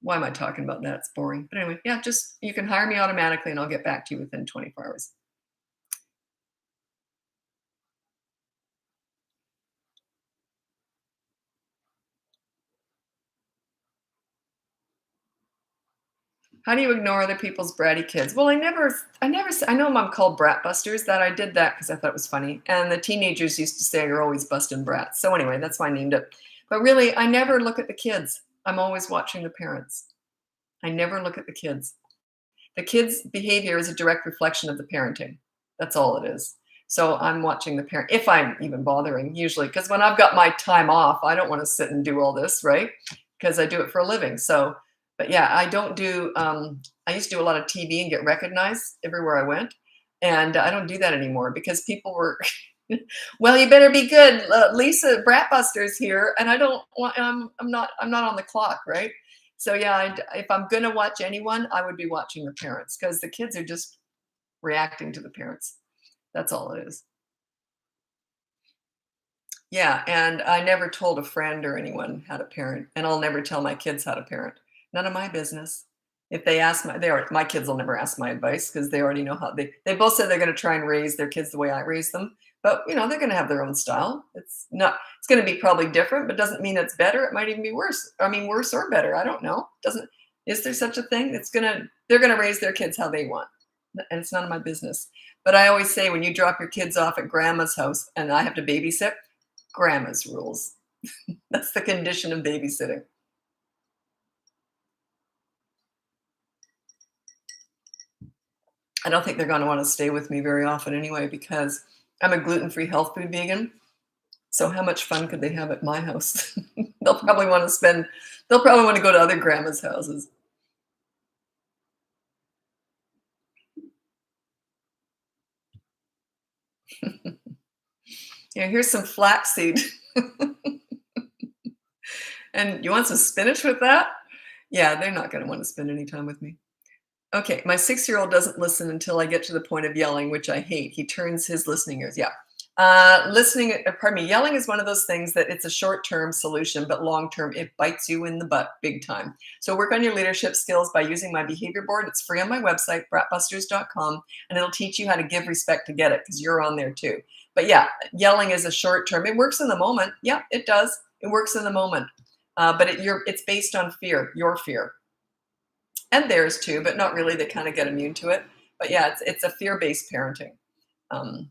Why am I talking about that? It's boring. But anyway, yeah, just you can hire me automatically, and I'll get back to you within 24 hours. How do you ignore other people's bratty kids? Well, I know I'm called Bratbusters. That I did that because I thought it was funny. And the teenagers used to say you're always busting brats. So anyway, that's why I named it. But really, I never look at the kids. I'm always watching the parents. I never look at the kids. The kids' behavior is a direct reflection of the parenting. That's all it is. So I'm watching the parent, if I'm even bothering, usually, because when I've got my time off, I don't want to sit and do all this, right? Because I do it for a living. So, but yeah, I don't do, I used to do a lot of TV and get recognized everywhere I went. And I don't do that anymore because people were, well, you better be good. Lisa Bratbusters here. And I don't want, I'm not on the clock, right? So yeah, if I'm gonna watch anyone, I would be watching the parents because the kids are just reacting to the parents. That's all it is. Yeah, and I never told a friend or anyone how to parent, and I'll never tell my kids how to parent. None of my business. If they ask my kids will never ask my advice because they already know how they both said they're going to try and raise their kids the way I raised them. But they're going to have their own style. It's going to be probably different, but doesn't mean it's better. It might even be worse. I mean, worse or better. I don't know. Doesn't Is there such a thing? They're going to raise their kids how they want, and it's none of my business. But I always say when you drop your kids off at grandma's house and I have to babysit, grandma's rules. That's the condition of babysitting. I don't think they're going to want to stay with me very often anyway because I'm a gluten-free health food vegan. So how much fun could they have at my house? They'll probably want to go to other grandma's houses. Yeah, here's some flaxseed. And you want some spinach with that? Yeah, they're not going to want to spend any time with me. Okay, my 6-year-old doesn't listen until I get to the point of yelling, which I hate. He turns his listening ears. Yeah. Yelling is one of those things that it's a short-term solution, but long-term, it bites you in the butt big time. So work on your leadership skills by using my behavior board. It's free on my website, bratbusters.com, and it'll teach you how to give respect to get it because you're on there too. But yeah, yelling is a short-term. It works in the moment. Yeah, it does. It works in the moment. But it's based on fear, your fear. And theirs too, but not really. They kind of get immune to it. But yeah, it's a fear-based parenting. Um,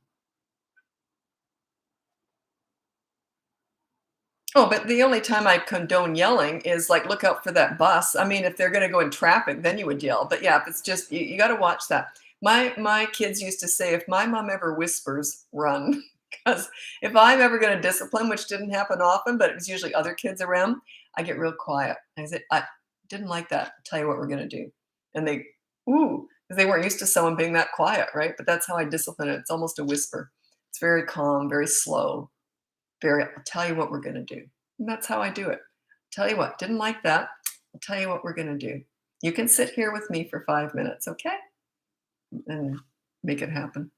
Oh, but the only time I condone yelling is like, look out for that bus. I mean, if they're going to go in traffic, then you would yell. But yeah, if it's just you got to watch that. My kids used to say, if my mom ever whispers, run. Because if I'm ever going to discipline, which didn't happen often, but it was usually other kids around, I get real quiet. I said, I didn't like that. I'll tell you what we're going to do. And they, ooh, because they weren't used to someone being that quiet, right? But that's how I discipline it. It's almost a whisper. It's very calm, very slow. I'll tell you what we're going to do. And that's how I do it. Tell you what, didn't like that. I'll tell you what we're going to do. You can sit here with me for 5 minutes, okay? And make it happen.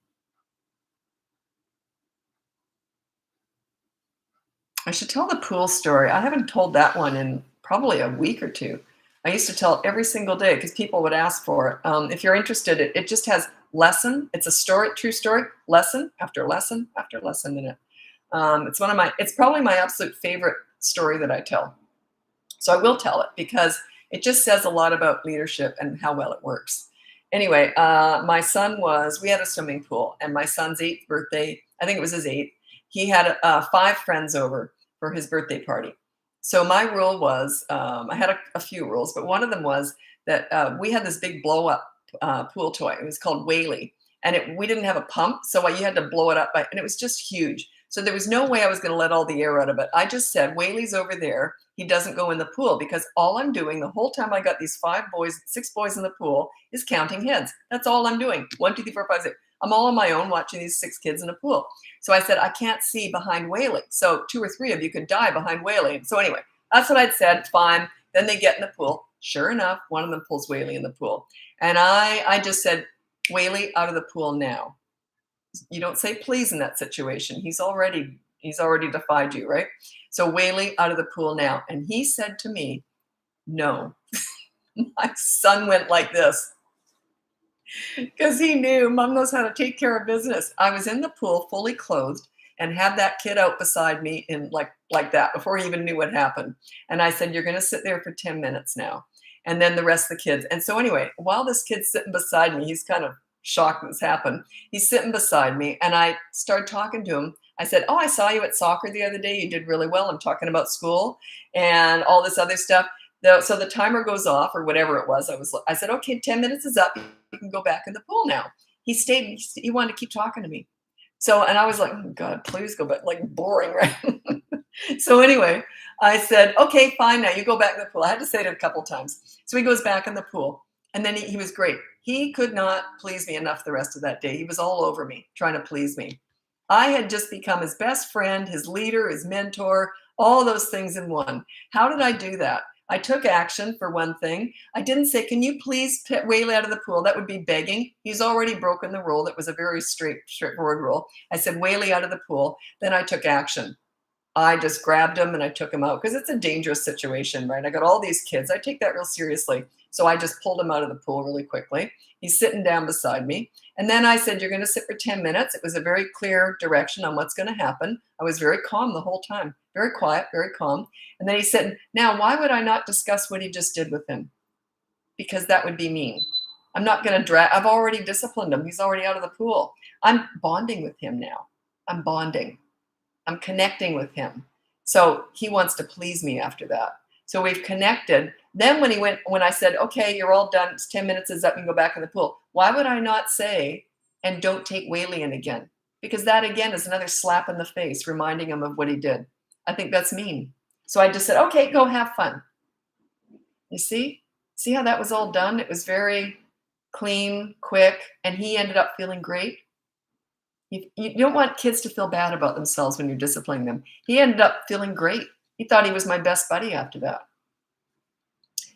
I should tell the pool story. I haven't told that one in probably a week or two. I used to tell it every single day because people would ask for it. If you're interested, it just has lesson. It's a story, true story, lesson after lesson after lesson in it. It's probably my absolute favorite story that I tell. So I will tell it because it just says a lot about leadership and how well it works. Anyway, we had a swimming pool, and my son's 8th birthday, I think it was his 8th, he had 5 friends over for his birthday party. So my rule was, I had a few rules, but one of them was that we had this big blow up pool toy. It was called Whaley. And we didn't have a pump, so you had to blow it up, and it was just huge. So there was no way I was going to let all the air out of it. I just said, Whaley's over there. He doesn't go in the pool because all I'm doing the whole time I got these 6 boys in the pool is counting heads. That's all I'm doing. 1, 2, 3, 4, 5, 6. I'm all on my own watching these 6 kids in a pool. So I said, I can't see behind Whaley. So 2 or 3 of you could die behind Whaley. So anyway, that's what I'd said. Fine. Then they get in the pool. Sure enough, one of them pulls Whaley in the pool. And I just said, Whaley, out of the pool now. You don't say please in that situation. He's already defied you, right? So Whaley, out of the pool now. And he said to me, no. My son went like this because he knew mom knows how to take care of business. I was in the pool fully clothed and had that kid out beside me in like that before he even knew what happened. And I said, you're going to sit there for 10 minutes now. And then the rest of the kids. And so anyway, while this kid's sitting beside me, he's kind of shocked this happened. He's sitting beside me and I started talking to him. I said, oh, I saw you at soccer the other day. You did really well. I'm talking about school and all this other stuff. So the timer goes off or whatever it was. I said, okay, 10 minutes is up. You can go back in the pool now. He stayed. He wanted to keep talking to me. So, and I was like, oh God, please go back. Like boring, right? So anyway, I said, okay, fine. Now you go back in the pool. I had to say it a couple times. So he goes back in the pool and then he was great. He could not please me enough the rest of that day. He was all over me, trying to please me. I had just become his best friend, his leader, his mentor, all those things in one. How did I do that? I took action for one thing. I didn't say, can you please put Whaley out of the pool? That would be begging. He's already broken the rule. That was a very straightforward rule. I said, Whaley out of the pool. Then I took action. I just grabbed him and I took him out because it's a dangerous situation, right? I got all these kids. I take that real seriously. So I just pulled him out of the pool really quickly. He's sitting down beside me. And then I said, you're going to sit for 10 minutes. It was a very clear direction on what's going to happen. I was very calm the whole time, very quiet, very calm. And then he said, now, why would I not discuss what he just did with him? Because that would be mean. I'm not going to drag. I've already disciplined him. He's already out of the pool. I'm bonding with him now. I'm bonding. I'm connecting with him. So he wants to please me after that. So we've connected. Then when I said, okay, you're all done. It's 10 minutes is up. You can go back in the pool. Why would I not say, and don't take Whaley in again? Because that again is another slap in the face, reminding him of what he did. I think that's mean. So I just said, okay, go have fun. You see how that was all done? It was very clean, quick, and he ended up feeling great. You don't want kids to feel bad about themselves when you're disciplining them. He ended up feeling great. He thought he was my best buddy after that.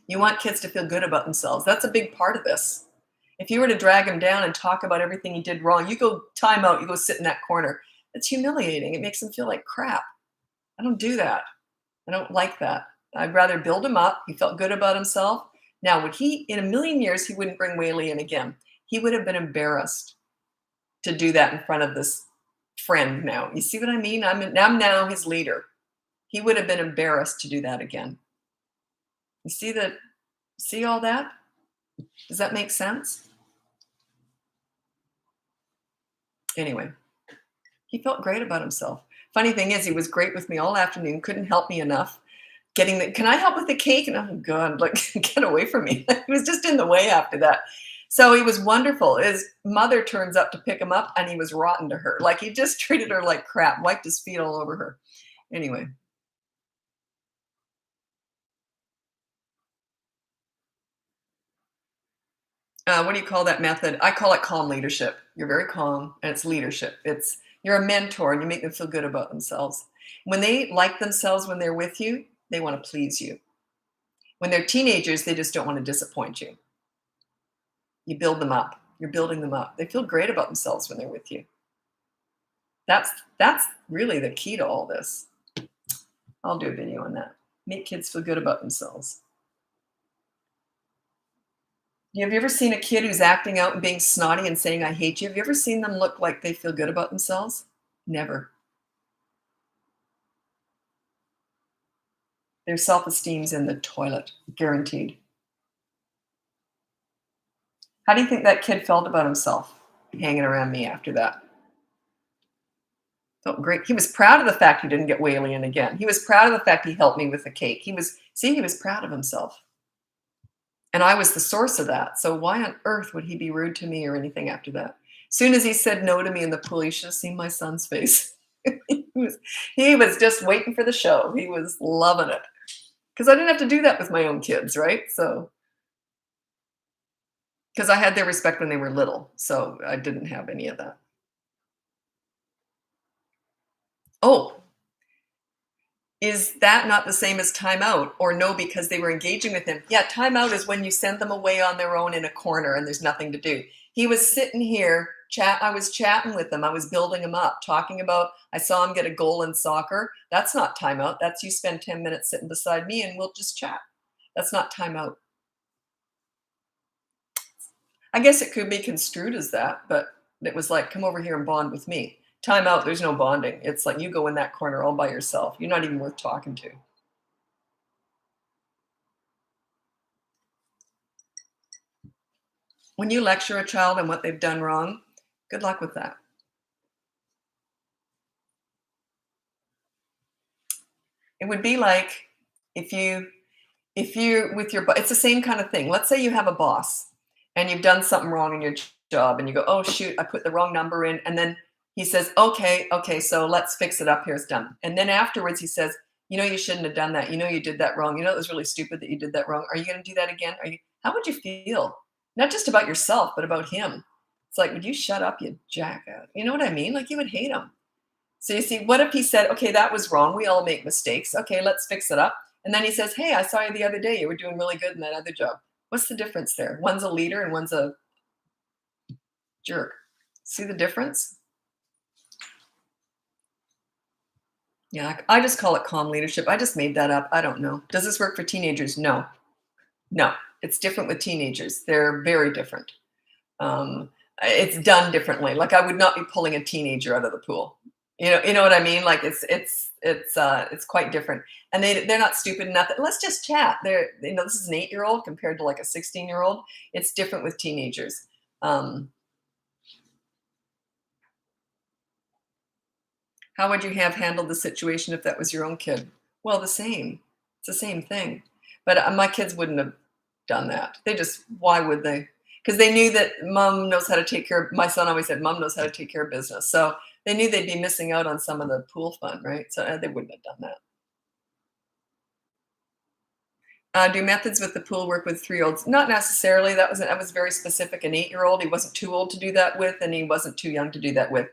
You want kids to feel good about themselves. That's a big part of this. If you were to drag him down and talk about everything he did wrong, you go time out, you go sit in that corner. It's humiliating. It makes them feel like crap. I don't do that. I don't like that. I'd rather build him up. He felt good about himself. Now, would he, in a million years, he wouldn't bring Whaley in again. He would have been embarrassed to do that in front of this friend now. You see what I mean? I'm now his leader. He would have been embarrassed to do that again. You see all that? Does that make sense? Anyway, he felt great about himself. Funny thing is, he was great with me all afternoon, couldn't help me enough. Can I help with the cake? And oh God, like, get away from me. He was just in the way after that. So he was wonderful. His mother turns up to pick him up and he was rotten to her. Like, he just treated her like crap, wiped his feet all over her. Anyway. What do you call that method? I call it calm leadership. You're very calm, and it's leadership. You're a mentor, and you make them feel good about themselves. When they like themselves when they're with you, they want to please you. When they're teenagers, they just don't want to disappoint you. You build them up. You're building them up. They feel great about themselves when they're with you. That's really the key to all this. I'll do a video on that. Make kids feel good about themselves. Have you ever seen a kid who's acting out and being snotty and saying, I hate you? Have you ever seen them look like they feel good about themselves? Never. Their self-esteem's in the toilet, guaranteed. How do you think that kid felt about himself hanging around me after that? Felt great. He was proud of the fact he didn't get Whaley in again. He was proud of the fact he helped me with the cake. He was proud of himself. And I was the source of that. So why on earth would he be rude to me or anything after that? As soon as he said no to me in the pool, you should have seen my son's face. he was just waiting for the show. He was loving it. Because I didn't have to do that with my own kids, right? So, because I had their respect when they were little. So I didn't have any of that. Oh, is that not the same as timeout? Or no, because they were engaging with him? Yeah, timeout is when you send them away on their own in a corner and there's nothing to do. He was sitting here, I was chatting with him. I was building him up, talking about, I saw him get a goal in soccer. That's not timeout. That's you spend 10 minutes sitting beside me and we'll just chat. That's not timeout. I guess it could be construed as that, but it was like, come over here and bond with me. Time out, there's no bonding. It's like you go in that corner all by yourself. You're not even worth talking to. When you lecture a child on what they've done wrong, good luck with that. It would be like if you with your, it's the same kind of thing. Let's say you have a boss and you've done something wrong in your job and you go, oh shoot, I put the wrong number in. And then he says, okay, so let's fix it up. Here, it's done. And then afterwards he says, you know, you shouldn't have done that. You know, you did that wrong. You know, it was really stupid that you did that wrong. Are you going to do that again? How would you feel? Not just about yourself, but about him. It's like, would you shut up, you jackass? You know what I mean? Like, you would hate him. So you see, what if he said, okay, that was wrong. We all make mistakes. Okay, let's fix it up. And then he says, hey, I saw you the other day. You were doing really good in that other job. What's the difference there? One's a leader and one's a jerk. See the difference? Yeah, I just call it calm leadership. I just made that up. I don't know. Does this work for teenagers? No. No, it's different with teenagers. They're very different. It's done differently. Like, I would not be pulling a teenager out of the pool. You know what I mean? Like, it's quite different. And they're not stupid enough. Let's just chat. This is an 8-year-old compared to like a 16-year-old. It's different with teenagers. How would you have handled the situation if that was your own kid? Well, the same. It's the same thing. But my kids wouldn't have done that. Why would they? Because they knew that mom knows how to take care of, my son always said, mom knows how to take care of business. So they knew they'd be missing out on some of the pool fun, right? So they wouldn't have done that. Do methods with the pool work with 3-year-olds? Not necessarily. That was very specific. An 8-year-old, he wasn't too old to do that with, and he wasn't too young to do that with.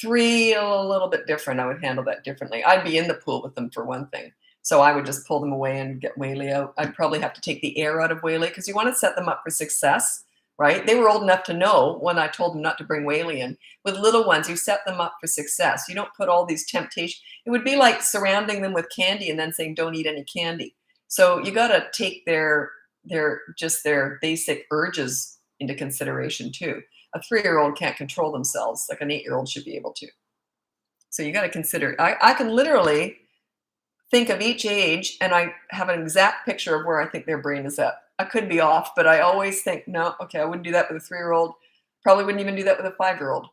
3, a little bit different. I would handle that differently. I'd be in the pool with them for one thing. So I would just pull them away and get Whaley out. I'd probably have to take the air out of Whaley because you want to set them up for success. right? They were old enough to know when I told them not to bring whaley in. With little ones, you set them up for success. You don't put all these temptations. It would be like surrounding them with candy and then saying, don't eat any candy. So you got to take their basic urges into consideration too. A 3-year-old can't control themselves like an 8-year-old should be able to. So you got to consider, I can literally think of each age and I have an exact picture of where I think their brain is at. I could be off, but I always think, no, okay, I wouldn't do that with a 3-year-old. Probably wouldn't even do that with a 5-year-old.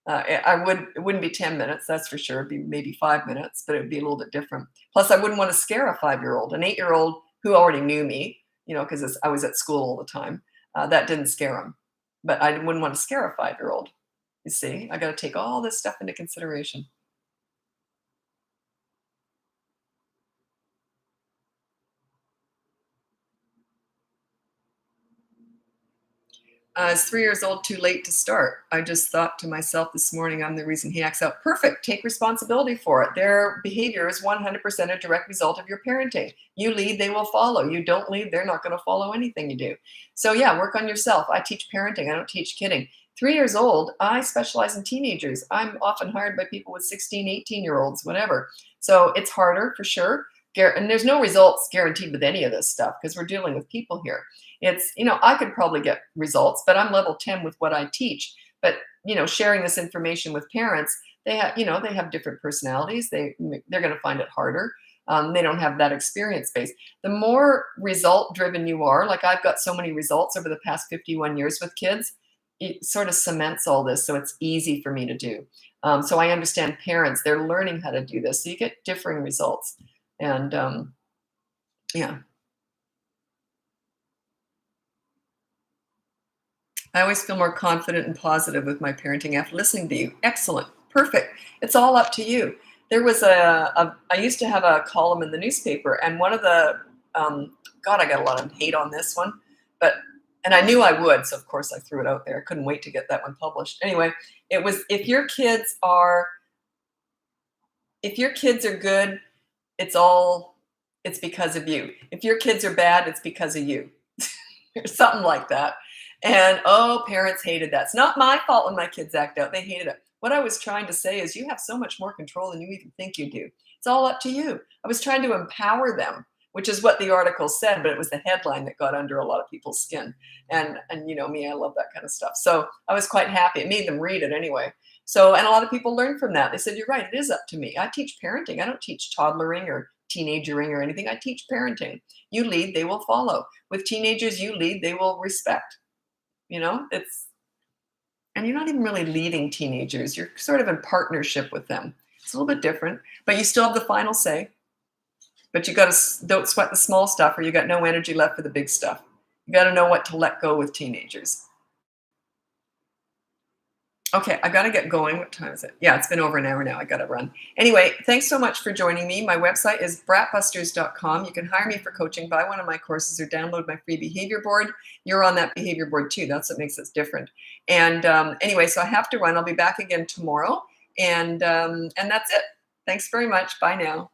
It wouldn't be 10 minutes, that's for sure. It'd be maybe 5 minutes, but it would be a little bit different. Plus, I wouldn't want to scare a 5-year-old. An 8-year-old who already knew me, because I was at school all the time, that didn't scare him. But I wouldn't want to scare a 5-year-old. You see, I got to take all this stuff into consideration. Is 3 years old too late to start? I just thought to myself this morning, I'm the reason he acts out. Perfect. Take responsibility for it. Their behavior is 100% a direct result of your parenting. You lead, they will follow. You don't lead, they're not going to follow anything you do. So yeah, work on yourself. I teach parenting. I don't teach kidding. 3 years old, I specialize in teenagers. I'm often hired by people with 16, 18-year-olds, whatever. So it's harder for sure. And there's no results guaranteed with any of this stuff because we're dealing with people here. It's, I could probably get results, but I'm level 10 with what I teach. But, sharing this information with parents, they have different personalities. They're going to find it harder. They don't have that experience base. The more result driven you are, like I've got so many results over the past 51 years with kids, it sort of cements all this. So it's easy for me to do. So I understand parents, they're learning how to do this. So you get differing results. And yeah. I always feel more confident and positive with my parenting after listening to you. Excellent. Perfect. It's all up to you. There was I used to have a column in the newspaper, and one of the, God, I got a lot of hate on this one, and I knew I would, so of course I threw it out there. I couldn't wait to get that one published. Anyway, it was, if your kids are good, it's because of you. If your kids are bad, it's because of you. Or something like that. And parents hated that. It's not my fault when my kids act out. They hated it. What I was trying to say is you have so much more control than you even think you do. It's all up to you. I was trying to empower them, which is what the article said, but it was the headline that got under a lot of people's skin. And you know me, I love that kind of stuff. So I was quite happy. It made them read it anyway. So, and a lot of people learned from that. They said, you're right, it is up to me. I teach parenting. I don't teach toddlering or teenagering or anything. I teach parenting. You lead, they will follow. With teenagers, you lead, they will respect. And you're not even really leading teenagers. You're sort of in partnership with them. It's a little bit different, but you still have the final say. But you don't sweat the small stuff, or you got no energy left for the big stuff. You got to know what to let go with teenagers. Okay, I got to get going. What time is it? Yeah, it's been over an hour now. I got to run. Anyway, thanks so much for joining me. My website is bratbusters.com. You can hire me for coaching, buy one of my courses, or download my free behavior board. You're on that behavior board too. That's what makes us different. And anyway, so I have to run. I'll be back again tomorrow. And that's it. Thanks very much. Bye now.